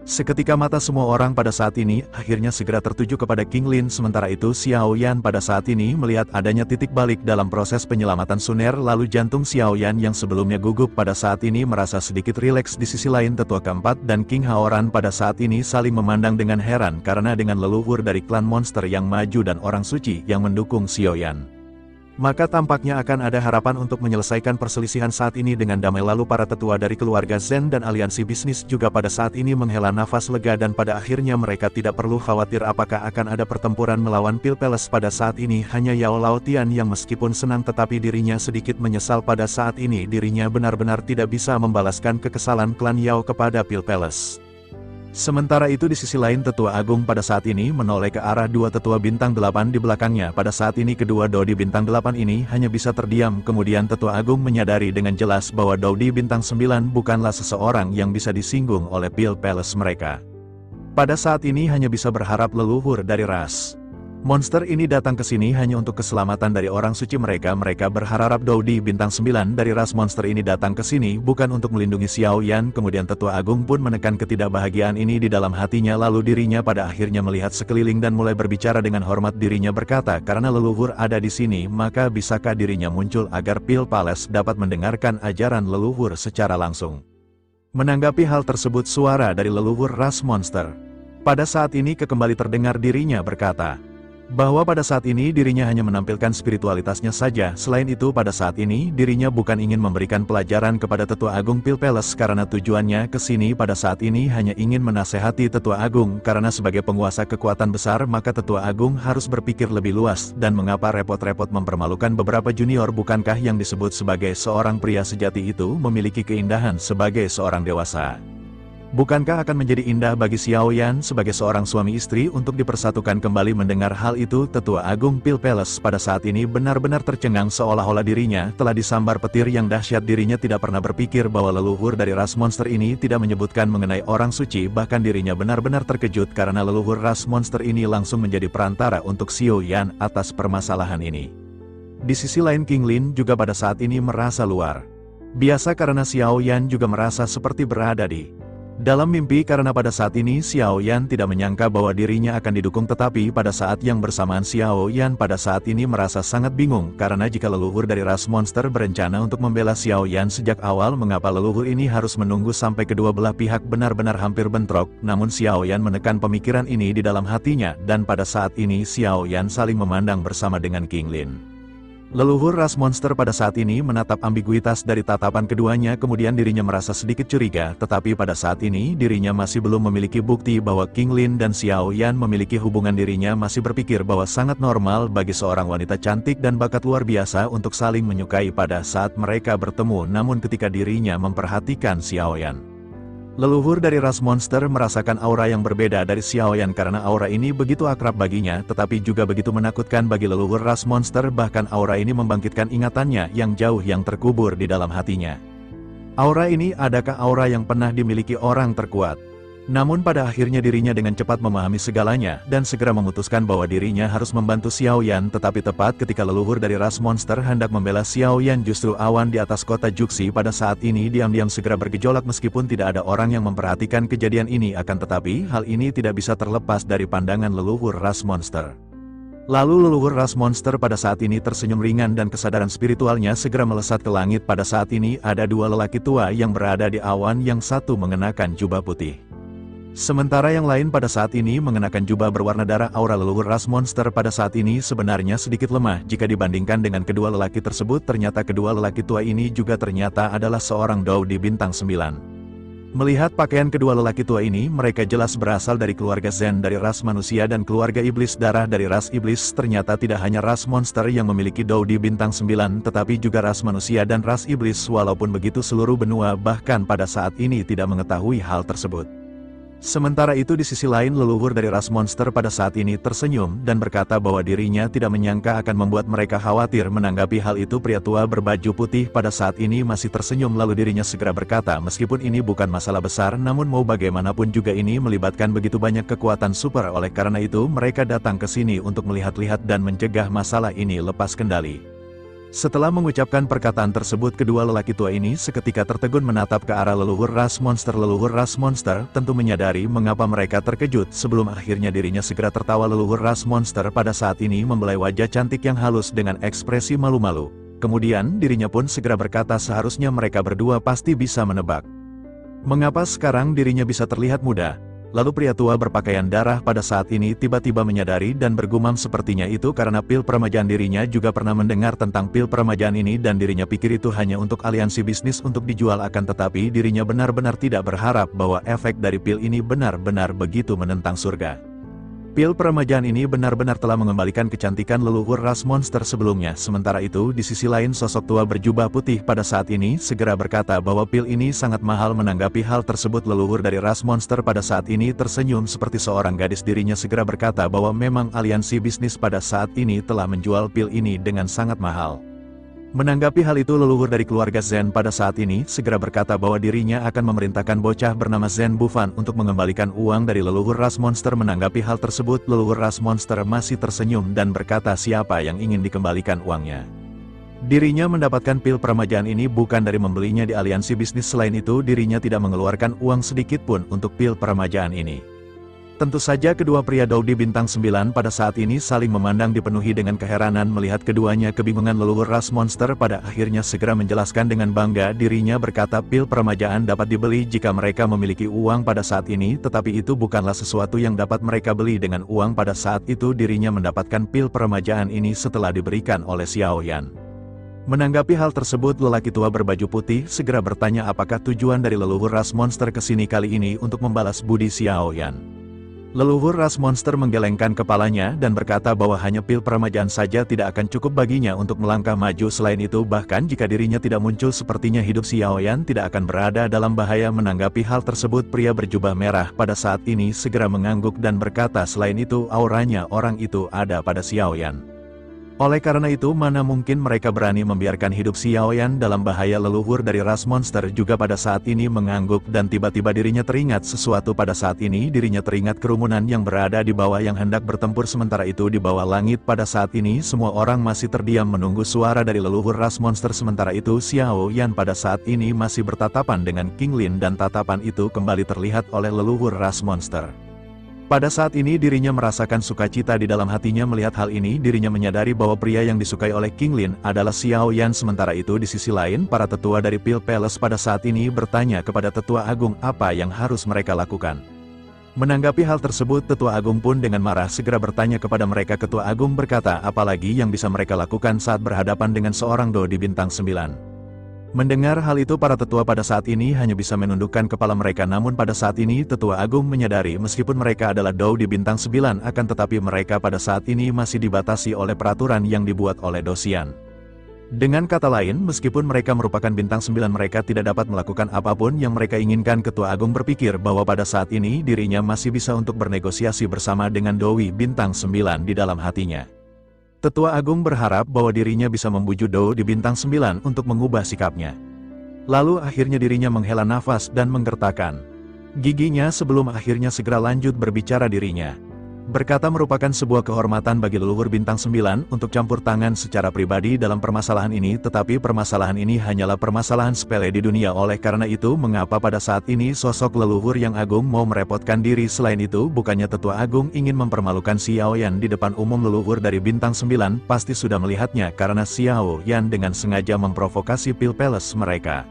Seketika mata semua orang pada saat ini akhirnya segera tertuju kepada King Lin. Sementara itu Xiaoyan pada saat ini melihat adanya titik balik dalam proses penyelamatan Suner. Lalu jantung Xiaoyan yang sebelumnya gugup pada saat ini merasa sedikit rileks. Di sisi lain Tetua Keempat dan King Haoran pada saat ini saling memandang dengan heran karena dengan leluhur dari klan monster yang maju dan orang suci yang mendukung Xiaoyan, maka tampaknya akan ada harapan untuk menyelesaikan perselisihan saat ini dengan damai. Lalu para tetua dari keluarga Zen dan aliansi bisnis juga pada saat ini menghela nafas lega dan pada akhirnya mereka tidak perlu khawatir apakah akan ada pertempuran melawan Pil Palace pada saat ini. Hanya Yao Laotian yang meskipun senang tetapi dirinya sedikit menyesal pada saat ini. Dirinya benar-benar tidak bisa membalaskan kekesalan klan Yao kepada Pil Palace. Sementara itu di sisi lain Tetua Agung pada saat ini menoleh ke arah dua tetua bintang 8 di belakangnya. Pada saat ini kedua Dodi bintang 8 ini hanya bisa terdiam. Kemudian Tetua Agung menyadari dengan jelas bahwa Dodi bintang 9 bukanlah seseorang yang bisa disinggung oleh Pil Palace mereka. Pada saat ini hanya bisa berharap leluhur dari ras monster ini datang ke sini hanya untuk keselamatan dari orang suci mereka. Mereka berharap Dodi bintang 9 dari ras monster ini datang ke sini bukan untuk melindungi Xiaoyan. Kemudian Tetua Agung pun menekan ketidakbahagiaan ini di dalam hatinya. Lalu dirinya pada akhirnya melihat sekeliling dan mulai berbicara dengan hormat. Dirinya berkata, karena leluhur ada di sini maka bisakah dirinya muncul agar Pil Palace dapat mendengarkan ajaran leluhur secara langsung. Menanggapi hal tersebut suara dari leluhur ras monster pada saat ini kembali terdengar. Dirinya berkata bahwa pada saat ini dirinya hanya menampilkan spiritualitasnya saja. Selain itu pada saat ini dirinya bukan ingin memberikan pelajaran kepada Tetua Agung Pil Palace karena tujuannya ke sini pada saat ini hanya ingin menasehati Tetua Agung. Karena sebagai penguasa kekuatan besar maka Tetua Agung harus berpikir lebih luas. Dan mengapa repot-repot mempermalukan beberapa junior? Bukankah yang disebut sebagai seorang pria sejati itu memiliki keindahan sebagai seorang dewasa? Bukankah akan menjadi indah bagi Xiao Yan sebagai seorang suami istri untuk dipersatukan kembali? Mendengar hal itu, Tetua Agung Pil Palace pada saat ini benar-benar tercengang seolah-olah dirinya telah disambar petir yang dahsyat. Dirinya tidak pernah berpikir bahwa leluhur dari ras monster ini tidak menyebutkan mengenai orang suci, bahkan dirinya benar-benar terkejut karena leluhur ras monster ini langsung menjadi perantara untuk Xiao Yan atas permasalahan ini. Di sisi lain King Lin juga pada saat ini merasa luar biasa karena Xiao Yan juga merasa seperti berada di dalam mimpi karena pada saat ini Xiao Yan tidak menyangka bahwa dirinya akan didukung, tetapi pada saat yang bersamaan Xiao Yan pada saat ini merasa sangat bingung karena jika leluhur dari ras monster berencana untuk membela Xiao Yan sejak awal, mengapa leluhur ini harus menunggu sampai kedua belah pihak benar-benar hampir bentrok? Namun Xiao Yan menekan pemikiran ini di dalam hatinya dan pada saat ini Xiao Yan saling memandang bersama dengan King Lin. Leluhur ras monster pada saat ini menatap ambiguitas dari tatapan keduanya, kemudian dirinya merasa sedikit curiga, tetapi pada saat ini dirinya masih belum memiliki bukti bahwa King Lin dan Xiao Yan memiliki hubungan. Dirinya masih berpikir bahwa sangat normal bagi seorang wanita cantik dan bakat luar biasa untuk saling menyukai pada saat mereka bertemu, namun ketika dirinya memperhatikan Xiao Yan, leluhur dari ras monster merasakan aura yang berbeda dari Xiao Yan karena aura ini begitu akrab baginya tetapi juga begitu menakutkan bagi leluhur ras monster, bahkan aura ini membangkitkan ingatannya yang jauh yang terkubur di dalam hatinya. Aura ini adakah aura yang pernah dimiliki orang terkuat? Namun pada akhirnya dirinya dengan cepat memahami segalanya dan segera memutuskan bahwa dirinya harus membantu Xiao Yan, tetapi tepat ketika leluhur dari ras monster hendak membela Xiao Yan, justru awan di atas kota Juxi pada saat ini diam-diam segera bergejolak. Meskipun tidak ada orang yang memperhatikan kejadian ini, akan tetapi hal ini tidak bisa terlepas dari pandangan leluhur ras monster. Lalu leluhur ras monster pada saat ini tersenyum ringan dan kesadaran spiritualnya segera melesat ke langit. Pada saat ini ada dua lelaki tua yang berada di awan, yang satu mengenakan jubah putih, sementara yang lain pada saat ini mengenakan jubah berwarna darah. Aura leluhur ras monster pada saat ini sebenarnya sedikit lemah jika dibandingkan dengan kedua lelaki tersebut. Ternyata kedua lelaki tua ini juga ternyata adalah seorang Dao di bintang 9. Melihat pakaian kedua lelaki tua ini, mereka jelas berasal dari keluarga Zen dari ras manusia dan keluarga iblis darah dari ras iblis. Ternyata tidak hanya ras monster yang memiliki Dao di bintang 9, tetapi juga ras manusia dan ras iblis. Walaupun begitu seluruh benua bahkan pada saat ini tidak mengetahui hal tersebut. Sementara itu di sisi lain leluhur dari ras monster pada saat ini tersenyum dan berkata bahwa dirinya tidak menyangka akan membuat mereka khawatir. Menanggapi hal itu pria tua berbaju putih pada saat ini masih tersenyum, lalu dirinya segera berkata, meskipun ini bukan masalah besar, namun mau bagaimanapun juga ini melibatkan begitu banyak kekuatan super, oleh karena itu mereka datang ke sini untuk melihat-lihat dan mencegah masalah ini lepas kendali. Setelah mengucapkan perkataan tersebut, kedua lelaki tua ini seketika tertegun menatap ke arah leluhur ras monster. Leluhur ras monster tentu menyadari mengapa mereka terkejut. Sebelum akhirnya dirinya segera tertawa, leluhur ras monster pada saat ini membelai wajah cantik yang halus dengan ekspresi malu-malu. Kemudian dirinya pun segera berkata, seharusnya mereka berdua pasti bisa menebak mengapa sekarang dirinya bisa terlihat muda. Lalu pria tua berpakaian darah pada saat ini tiba-tiba menyadari dan bergumam, sepertinya itu karena pil peremajaan. Dirinya juga pernah mendengar tentang pil peremajaan ini dan dirinya pikir itu hanya untuk aliansi bisnis untuk dijual, akan tetapi dirinya benar-benar tidak berharap bahwa efek dari pil ini benar-benar begitu menentang surga. Pil peremajaan ini benar-benar telah mengembalikan kecantikan leluhur ras monster sebelumnya. Sementara itu di sisi lain sosok tua berjubah putih pada saat ini segera berkata bahwa pil ini sangat mahal. Menanggapi hal tersebut leluhur dari ras monster pada saat ini tersenyum seperti seorang gadis. Dirinya segera berkata bahwa memang aliansi bisnis pada saat ini telah menjual pil ini dengan sangat mahal. Menanggapi hal itu leluhur dari keluarga Zen pada saat ini segera berkata bahwa dirinya akan memerintahkan bocah bernama Zen Bufan untuk mengembalikan uang dari leluhur ras monster. Menanggapi hal tersebut leluhur ras monster masih tersenyum dan berkata siapa yang ingin dikembalikan uangnya. Dirinya mendapatkan pil peremajaan ini bukan dari membelinya di aliansi bisnis, selain itu dirinya tidak mengeluarkan uang sedikit pun untuk pil peremajaan ini. Tentu saja kedua pria Dao di bintang 9 pada saat ini saling memandang dipenuhi dengan keheranan melihat keduanya kebingungan. Leluhur ras monster pada akhirnya segera menjelaskan dengan bangga. Dirinya berkata pil peremajaan dapat dibeli jika mereka memiliki uang pada saat ini, tetapi itu bukanlah sesuatu yang dapat mereka beli dengan uang. Pada saat itu dirinya mendapatkan pil peremajaan ini setelah diberikan oleh Xiao Yan. Menanggapi hal tersebut lelaki tua berbaju putih segera bertanya apakah tujuan dari leluhur ras monster ke sini kali ini untuk membalas budi Xiao Yan. Leluhur ras monster menggelengkan kepalanya dan berkata bahwa hanya pil peremajaan saja tidak akan cukup baginya untuk melangkah maju. Selain itu, bahkan jika dirinya tidak muncul, sepertinya hidup Xiao Yan tidak akan berada dalam bahaya. Menanggapi hal tersebut, pria berjubah merah pada saat ini segera mengangguk dan berkata, selain itu auranya orang itu ada pada Xiao Yan. Oleh karena itu, mana mungkin mereka berani membiarkan hidup Xiao Yan dalam bahaya. Leluhur dari ras monster juga pada saat ini mengangguk dan tiba-tiba dirinya teringat sesuatu. Pada saat ini dirinya teringat kerumunan yang berada di bawah yang hendak bertempur. Sementara itu di bawah langit pada saat ini semua orang masih terdiam menunggu suara dari leluhur ras monster. Sementara itu Xiao Yan pada saat ini masih bertatapan dengan King Lin dan tatapan itu kembali terlihat oleh leluhur ras monster. Pada saat ini dirinya merasakan sukacita di dalam hatinya melihat hal ini. Dirinya menyadari bahwa pria yang disukai oleh King Lin adalah Xiao Yan. Sementara itu di sisi lain para tetua dari Pil Palace pada saat ini bertanya kepada Tetua Agung apa yang harus mereka lakukan. Menanggapi hal tersebut, Tetua Agung pun dengan marah segera bertanya kepada mereka. Ketua Agung berkata, apalagi yang bisa mereka lakukan saat berhadapan dengan seorang Do di bintang 9. Mendengar hal itu, para tetua pada saat ini hanya bisa menundukkan kepala mereka. Namun pada saat ini Tetua Agung menyadari meskipun mereka adalah Do di bintang 9, akan tetapi mereka pada saat ini masih dibatasi oleh peraturan yang dibuat oleh Dosian. Dengan kata lain, meskipun mereka merupakan bintang 9, mereka tidak dapat melakukan apapun yang mereka inginkan. Ketua Agung berpikir bahwa pada saat ini dirinya masih bisa untuk bernegosiasi bersama dengan Doi bintang 9 di dalam hatinya. Tetua Agung berharap bahwa dirinya bisa membujuk Do di bintang 9 untuk mengubah sikapnya. Lalu akhirnya dirinya menghela nafas dan menggertakkan giginya sebelum akhirnya segera lanjut berbicara. Dirinya berkata merupakan sebuah kehormatan bagi leluhur bintang 9 untuk campur tangan secara pribadi dalam permasalahan ini, tetapi permasalahan ini hanyalah permasalahan sepele di dunia. Oleh karena itu, mengapa pada saat ini sosok leluhur yang agung mau merepotkan diri? Selain itu, bukannya Tetua Agung ingin mempermalukan Xiao Yan di depan umum? Leluhur dari bintang 9 pasti sudah melihatnya karena Xiao Yan dengan sengaja memprovokasi Pil Palace mereka.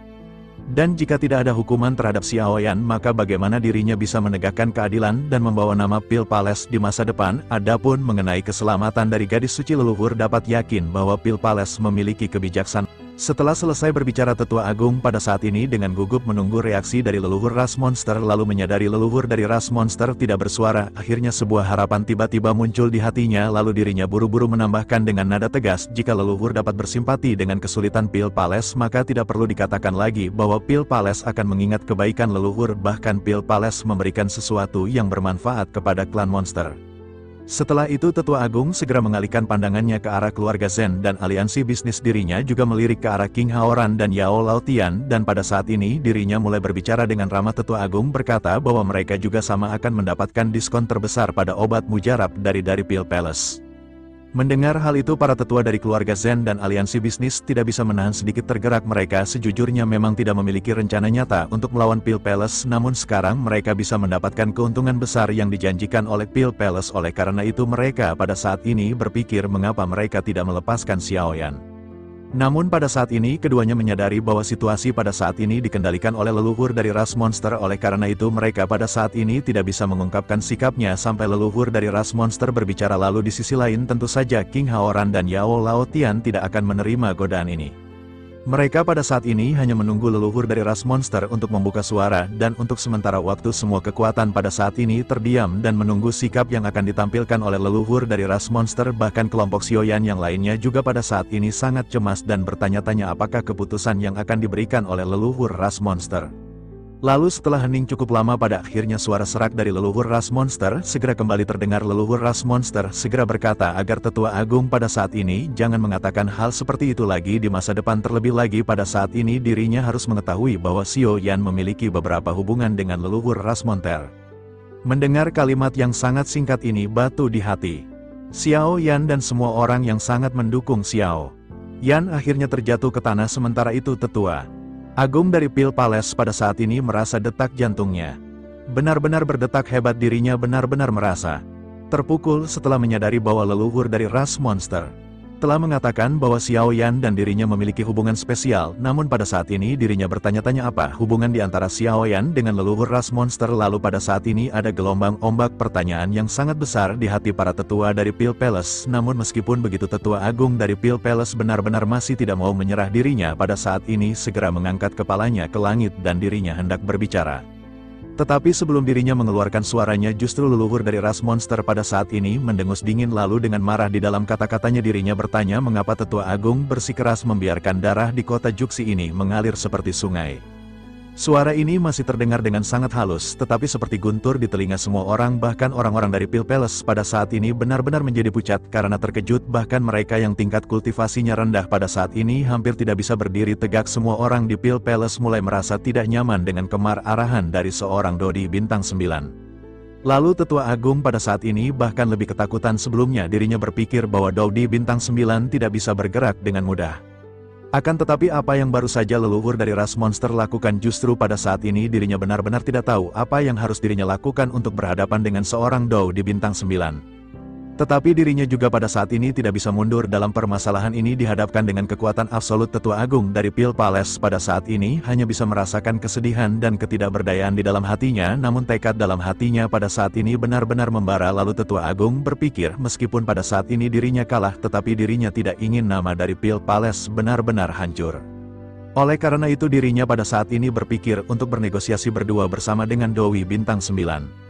Dan jika tidak ada hukuman terhadap Xiao Yan, maka bagaimana dirinya bisa menegakkan keadilan dan membawa nama Pil Palace di masa depan? Adapun mengenai keselamatan dari gadis suci, leluhur dapat yakin bahwa Pil Palace memiliki kebijaksanaan. Setelah selesai berbicara, Tetua Agung pada saat ini dengan gugup menunggu reaksi dari leluhur ras monster. Lalu menyadari leluhur dari ras monster tidak bersuara, akhirnya sebuah harapan tiba-tiba muncul di hatinya. Lalu dirinya buru-buru menambahkan dengan nada tegas, jika leluhur dapat bersimpati dengan kesulitan Pil Palace, maka tidak perlu dikatakan lagi bahwa Pil Palace akan mengingat kebaikan leluhur. Bahkan Pil Palace memberikan sesuatu yang bermanfaat kepada klan monster. Setelah itu Tetua Agung segera mengalihkan pandangannya ke arah keluarga Zen dan aliansi bisnis. Dirinya juga melirik ke arah King Haoran dan Yao Laotian, dan pada saat ini dirinya mulai berbicara dengan ramah. Tetua Agung berkata bahwa mereka juga sama akan mendapatkan diskon terbesar pada obat mujarab dari Pil Palace. Mendengar hal itu, para tetua dari keluarga Zen dan aliansi bisnis tidak bisa menahan sedikit tergerak. Mereka sejujurnya memang tidak memiliki rencana nyata untuk melawan Pil Palace, namun sekarang mereka bisa mendapatkan keuntungan besar yang dijanjikan oleh Pil Palace. Oleh karena itu mereka pada saat ini berpikir mengapa mereka tidak melepaskan Xiao Yan. Namun pada saat ini keduanya menyadari bahwa situasi pada saat ini dikendalikan oleh leluhur dari ras monster. Oleh karena itu mereka pada saat ini tidak bisa mengungkapkan sikapnya sampai leluhur dari ras monster berbicara. Lalu di sisi lain tentu saja King Haoran dan Yao Laotian tidak akan menerima godaan ini. Mereka pada saat ini hanya menunggu leluhur dari ras monster untuk membuka suara, dan untuk sementara waktu semua kekuatan pada saat ini terdiam dan menunggu sikap yang akan ditampilkan oleh leluhur dari ras monster. Bahkan kelompok Xiaoyan yang lainnya juga pada saat ini sangat cemas dan bertanya-tanya apakah keputusan yang akan diberikan oleh leluhur ras monster. Lalu setelah hening cukup lama, pada akhirnya suara serak dari leluhur ras monster segera kembali terdengar. Leluhur ras monster segera berkata agar Tetua Agung pada saat ini jangan mengatakan hal seperti itu lagi di masa depan. Terlebih lagi pada saat ini dirinya harus mengetahui bahwa Xiao Yan memiliki beberapa hubungan dengan leluhur ras monster. Mendengar kalimat yang sangat singkat ini, batu di hati Xiao Yan dan semua orang yang sangat mendukung Xiao Yan akhirnya terjatuh ke tanah. Sementara itu Tetua Agung dari Pil Palace pada saat ini merasa detak jantungnya benar-benar berdetak hebat. Dirinya benar-benar merasa terpukul setelah menyadari bahwa leluhur dari ras monster telah mengatakan bahwa Xiao Yan dan dirinya memiliki hubungan spesial. Namun pada saat ini dirinya bertanya-tanya apa hubungan di antara Xiao Yan dengan leluhur ras monster. Lalu pada saat ini ada gelombang ombak pertanyaan yang sangat besar di hati para tetua dari Pil Palace. Namun meskipun begitu, Tetua Agung dari Pil Palace benar-benar masih tidak mau menyerah. Dirinya pada saat ini segera mengangkat kepalanya ke langit dan dirinya hendak berbicara. Tetapi sebelum dirinya mengeluarkan suaranya, justru leluhur dari ras monster pada saat ini mendengus dingin lalu dengan marah di dalam kata-katanya dirinya bertanya mengapa Tetua Agung bersikeras membiarkan darah di kota Juksi ini mengalir seperti sungai. Suara ini masih terdengar dengan sangat halus, tetapi seperti guntur di telinga semua orang, bahkan orang-orang dari Pil Palace pada saat ini benar-benar menjadi pucat karena terkejut. Bahkan mereka yang tingkat kultivasinya rendah pada saat ini hampir tidak bisa berdiri tegak. Semua orang di Pil Palace mulai merasa tidak nyaman dengan kemar arahan dari seorang Dodi bintang 9. Lalu Tetua Agung pada saat ini bahkan lebih ketakutan sebelumnya. Dirinya berpikir bahwa Dodi bintang 9 tidak bisa bergerak dengan mudah. Akan tetapi apa yang baru saja leluhur dari ras monster lakukan, justru pada saat ini dirinya benar-benar tidak tahu apa yang harus dirinya lakukan untuk berhadapan dengan seorang Dodi bintang 9. Tetapi dirinya juga pada saat ini tidak bisa mundur dalam permasalahan ini dihadapkan dengan kekuatan absolut Tetua Agung dari Pil Palace. Pada saat ini hanya bisa merasakan kesedihan dan ketidakberdayaan di dalam hatinya, namun tekad dalam hatinya pada saat ini benar-benar membara. Lalu Tetua Agung berpikir meskipun pada saat ini dirinya kalah, tetapi dirinya tidak ingin nama dari Pil Palace benar-benar hancur. Oleh karena itu dirinya pada saat ini berpikir untuk bernegosiasi berdua bersama dengan Dodi bintang 9.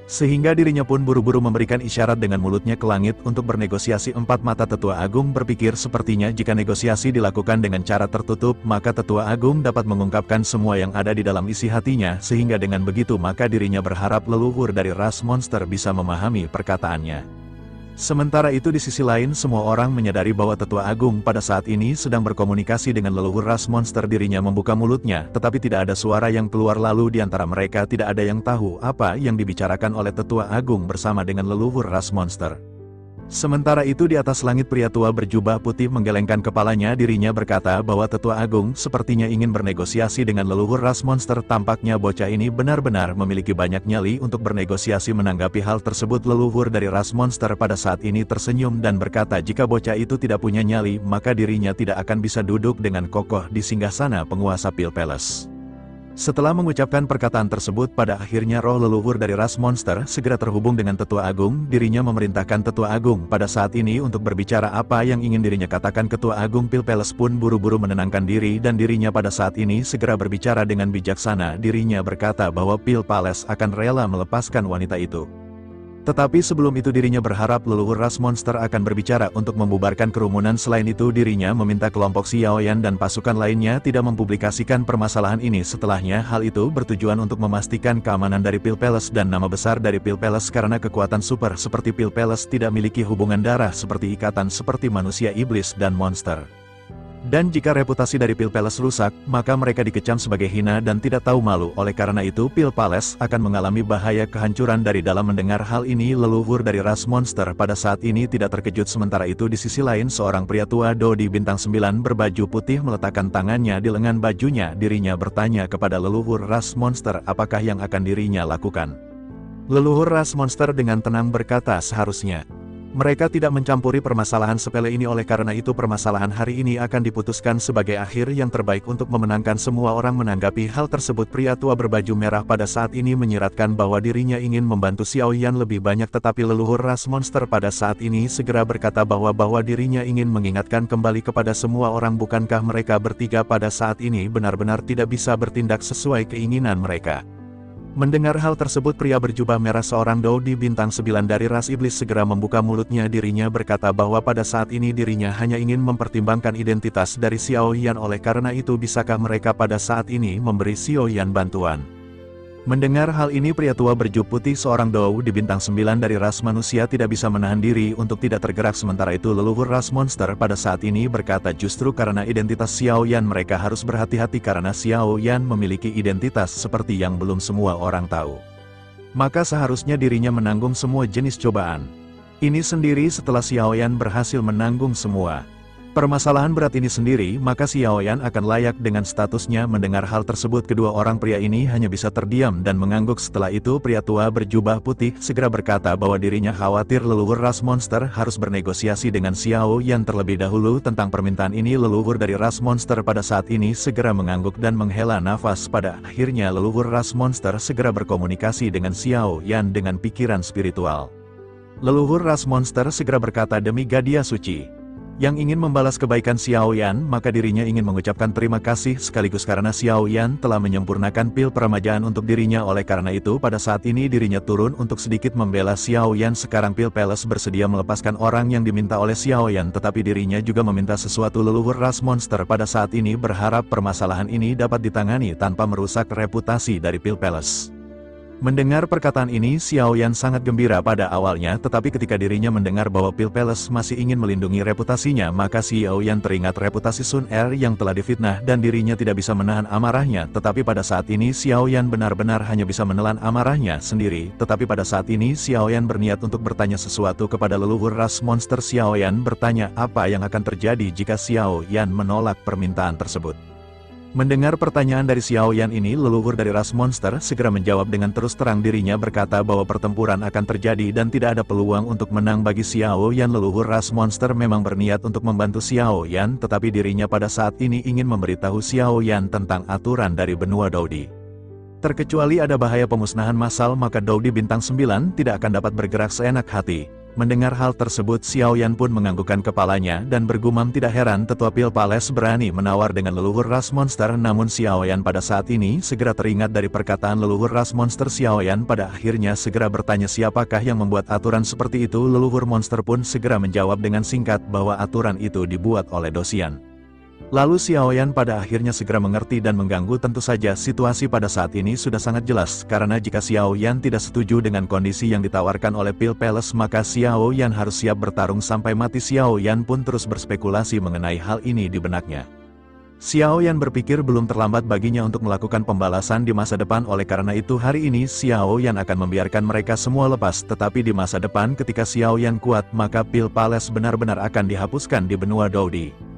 Sehingga dirinya pun buru-buru memberikan isyarat dengan mulutnya ke langit untuk bernegosiasi. Empat mata Tetua Agung berpikir sepertinya jika negosiasi dilakukan dengan cara tertutup, maka Tetua Agung dapat mengungkapkan semua yang ada di dalam isi hatinya, sehingga dengan begitu maka dirinya berharap leluhur dari ras monster bisa memahami perkataannya. Sementara itu di sisi lain semua orang menyadari bahwa Tetua Agung pada saat ini sedang berkomunikasi dengan leluhur ras monster. Dirinya membuka mulutnya, tetapi tidak ada suara yang keluar. Lalu di antara mereka tidak ada yang tahu apa yang dibicarakan oleh Tetua Agung bersama dengan leluhur ras monster. Sementara itu di atas langit pria tua berjubah putih menggelengkan kepalanya. Dirinya berkata bahwa Tetua Agung sepertinya ingin bernegosiasi dengan leluhur ras monster. Tampaknya bocah ini benar-benar memiliki banyak nyali untuk bernegosiasi. Menanggapi hal tersebut leluhur dari ras monster pada saat ini tersenyum dan berkata jika bocah itu tidak punya nyali maka dirinya tidak akan bisa duduk dengan kokoh di singgasana penguasa Pil Palace. Setelah mengucapkan perkataan tersebut, pada akhirnya roh leluhur dari ras monster segera terhubung dengan Tetua Agung. Dirinya memerintahkan Tetua Agung pada saat ini untuk berbicara apa yang ingin dirinya katakan. Ketua Agung Pil Palace pun buru-buru menenangkan diri dan dirinya pada saat ini segera berbicara dengan bijaksana. Dirinya berkata bahwa Pil Palace akan rela melepaskan wanita itu. Tetapi sebelum itu dirinya berharap leluhur ras monster akan berbicara untuk membubarkan kerumunan. Selain itu dirinya meminta kelompok Xiaoyan dan pasukan lainnya tidak mempublikasikan permasalahan ini. Setelahnya hal itu bertujuan untuk memastikan keamanan dari Pil Palace dan nama besar dari Pil Palace, karena kekuatan super seperti Pil Palace tidak memiliki hubungan darah seperti ikatan seperti manusia, iblis, dan monster. Dan jika reputasi dari Pil Palace rusak, maka mereka dikecam sebagai hina dan tidak tahu malu. Oleh karena itu Pil Palace akan mengalami bahaya kehancuran dari dalam. Mendengar hal ini leluhur dari ras monster pada saat ini tidak terkejut. Sementara itu di sisi lain seorang pria tua Dodi bintang 9 berbaju putih meletakkan tangannya di lengan bajunya. Dirinya bertanya kepada leluhur ras monster apakah yang akan dirinya lakukan. Leluhur ras monster dengan tenang berkata seharusnya mereka tidak mencampuri permasalahan sepele ini. Oleh karena itu permasalahan hari ini akan diputuskan sebagai akhir yang terbaik untuk memenangkan semua orang. Menanggapi hal tersebut pria tua berbaju merah pada saat ini menyiratkan bahwa dirinya ingin membantu Xiaoyan lebih banyak. Tetapi leluhur ras monster pada saat ini segera berkata bahwa dirinya ingin mengingatkan kembali kepada semua orang, bukankah mereka bertiga pada saat ini benar-benar tidak bisa bertindak sesuai keinginan mereka. Mendengar hal tersebut pria berjubah merah seorang Dodi bintang 9 dari ras iblis segera membuka mulutnya. Dirinya berkata bahwa pada saat ini dirinya hanya ingin mempertimbangkan identitas dari Xiaoyan. Oleh karena itu bisakah mereka pada saat ini memberi Xiaoyan bantuan? Mendengar hal ini pria tua berjubah putih seorang Dodi bintang 9 dari ras manusia tidak bisa menahan diri untuk tidak tergerak. Sementara itu leluhur ras monster pada saat ini berkata justru karena identitas Xiaoyan mereka harus berhati-hati, karena Xiaoyan memiliki identitas seperti yang belum semua orang tahu. Maka seharusnya dirinya menanggung semua jenis cobaan ini sendiri. Setelah Xiaoyan berhasil menanggung semua permasalahan berat ini sendiri, maka Xiaoyan akan layak dengan statusnya. Mendengar hal tersebut kedua orang pria ini hanya bisa terdiam dan mengangguk. Setelah itu pria tua berjubah putih segera berkata bahwa dirinya khawatir leluhur ras monster harus bernegosiasi dengan Xiaoyan terlebih dahulu tentang permintaan ini. Leluhur dari ras monster pada saat ini segera mengangguk dan menghela nafas. Pada akhirnya leluhur ras monster segera berkomunikasi dengan Xiaoyan dengan pikiran spiritual. Leluhur ras monster segera berkata, demi Gadia suci, Yang ingin membalas kebaikan Xiao Yan, maka dirinya ingin mengucapkan terima kasih sekaligus karena Xiao Yan telah menyempurnakan pil peremajaan untuk dirinya. Oleh karena itu pada saat ini dirinya turun untuk sedikit membela Xiao Yan. Sekarang Pil Palace bersedia melepaskan orang yang diminta oleh Xiao Yan, tetapi dirinya juga meminta sesuatu leluhur ras monster pada saat ini, berharap permasalahan ini dapat ditangani tanpa merusak reputasi dari Pil Palace. Mendengar perkataan ini, Xiao Yan sangat gembira pada awalnya, tetapi ketika dirinya mendengar bahwa Pil Palace masih ingin melindungi reputasinya, maka Xiao Yan teringat reputasi Sun Er yang telah difitnah dan dirinya tidak bisa menahan amarahnya. Tetapi pada saat ini Xiao Yan benar-benar hanya bisa menelan amarahnya sendiri. Tetapi pada saat ini Xiao Yan berniat untuk bertanya sesuatu kepada leluhur ras monster. Xiao Yan bertanya apa yang akan terjadi jika Xiao Yan menolak permintaan tersebut. Mendengar pertanyaan dari Xiao Yan ini, leluhur dari ras monster segera menjawab dengan terus terang. Dirinya berkata bahwa pertempuran akan terjadi dan tidak ada peluang untuk menang bagi Xiao Yan. Leluhur ras monster memang berniat untuk membantu Xiao Yan, tetapi dirinya pada saat ini ingin memberitahu Xiao Yan tentang aturan dari benua Daudi. Terkecuali ada bahaya pemusnahan massal, maka Daudi Bintang 9 tidak akan dapat bergerak seenak hati. Mendengar hal tersebut, Xiao Yan pun menganggukkan kepalanya dan bergumam, tidak heran Tetua Pil Palace berani menawar dengan leluhur ras monster. Namun Xiao Yan pada saat ini segera teringat dari perkataan leluhur ras monster. Xiao Yan pada akhirnya segera bertanya siapakah yang membuat aturan seperti itu. Leluhur monster pun segera menjawab dengan singkat bahwa aturan itu dibuat oleh Dosian. Lalu Xiao Yan pada akhirnya segera mengerti dan mengganggu. Tentu saja situasi pada saat ini sudah sangat jelas, karena jika Xiao Yan tidak setuju dengan kondisi yang ditawarkan oleh Pil Palace, maka Xiao Yan harus siap bertarung sampai mati. Xiao Yan pun terus berspekulasi mengenai hal ini di benaknya. Xiao Yan berpikir belum terlambat baginya untuk melakukan pembalasan di masa depan. Oleh karena itu hari ini Xiao Yan akan membiarkan mereka semua lepas. Tetapi di masa depan ketika Xiao Yan kuat, maka Pil Palace benar-benar akan dihapuskan di benua Daudi.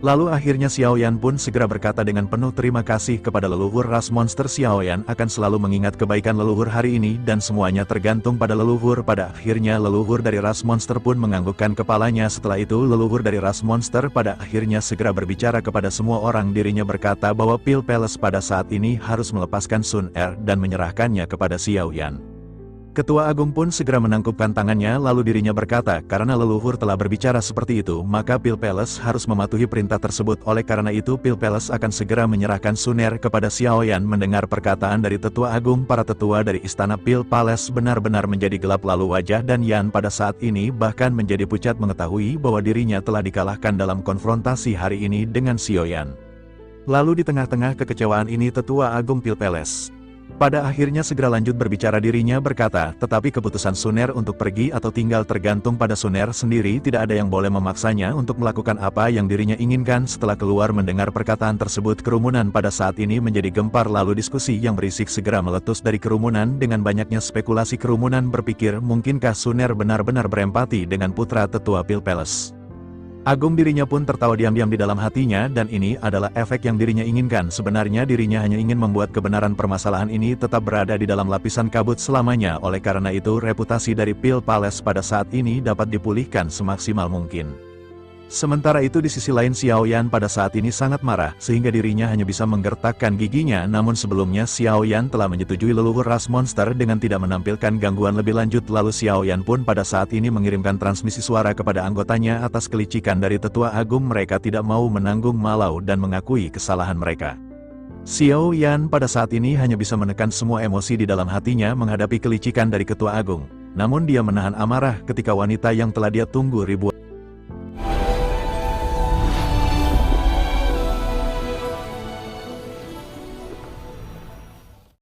Lalu akhirnya Xiao Yan pun segera berkata dengan penuh terima kasih kepada leluhur ras monster. Xiao Yan akan selalu mengingat kebaikan leluhur hari ini dan semuanya tergantung pada leluhur. Pada akhirnya leluhur dari ras monster pun menganggukkan kepalanya. Setelah itu leluhur dari ras monster pada akhirnya segera berbicara kepada semua orang. Dirinya berkata bahwa Pil Palace pada saat ini harus melepaskan Sun Er dan menyerahkannya kepada Xiao Yan. Ketua Agung pun segera menangkupkan tangannya, lalu dirinya berkata, karena leluhur telah berbicara seperti itu, maka Pil Palace harus mematuhi perintah tersebut. Oleh karena itu Pil Palace akan segera menyerahkan Sun Er kepada Xiao Yan. Mendengar perkataan dari Tetua Agung, para tetua dari istana Pil Palace benar-benar menjadi gelap, lalu wajah dan Yan pada saat ini bahkan menjadi pucat mengetahui bahwa dirinya telah dikalahkan dalam konfrontasi hari ini dengan Xiao Yan. Lalu di tengah-tengah kekecewaan ini Tetua Agung Pil Palace pada akhirnya segera lanjut berbicara. Dirinya berkata, tetapi keputusan Sun Er untuk pergi atau tinggal tergantung pada Sun Er sendiri. Tidak ada yang boleh memaksanya untuk melakukan apa yang dirinya inginkan. Setelah keluar mendengar perkataan tersebut, kerumunan pada saat ini menjadi gempar, lalu diskusi yang berisik segera meletus dari kerumunan. Dengan banyaknya spekulasi, kerumunan berpikir mungkinkah Sun Er benar-benar berempati dengan putra tetua Pil Palace. Agung dirinya pun tertawa diam-diam di dalam hatinya, dan ini adalah efek yang dirinya inginkan. Sebenarnya dirinya hanya ingin membuat kebenaran permasalahan ini tetap berada di dalam lapisan kabut selamanya. Oleh karena itu reputasi dari Pil Palace pada saat ini dapat dipulihkan semaksimal mungkin. Sementara itu di sisi lain Xiao Yan pada saat ini sangat marah, sehingga dirinya hanya bisa menggertakkan giginya. Namun sebelumnya Xiao Yan telah menyetujui leluhur ras monster dengan tidak menampilkan gangguan lebih lanjut. Lalu Xiao Yan pun pada saat ini mengirimkan transmisi suara kepada anggotanya atas kelicikan dari Tetua Agung. Mereka tidak mau menanggung malau dan mengakui kesalahan mereka. Xiao Yan pada saat ini hanya bisa menekan semua emosi di dalam hatinya menghadapi kelicikan dari Ketua Agung. Namun dia menahan amarah ketika wanita yang telah dia tunggu ribuan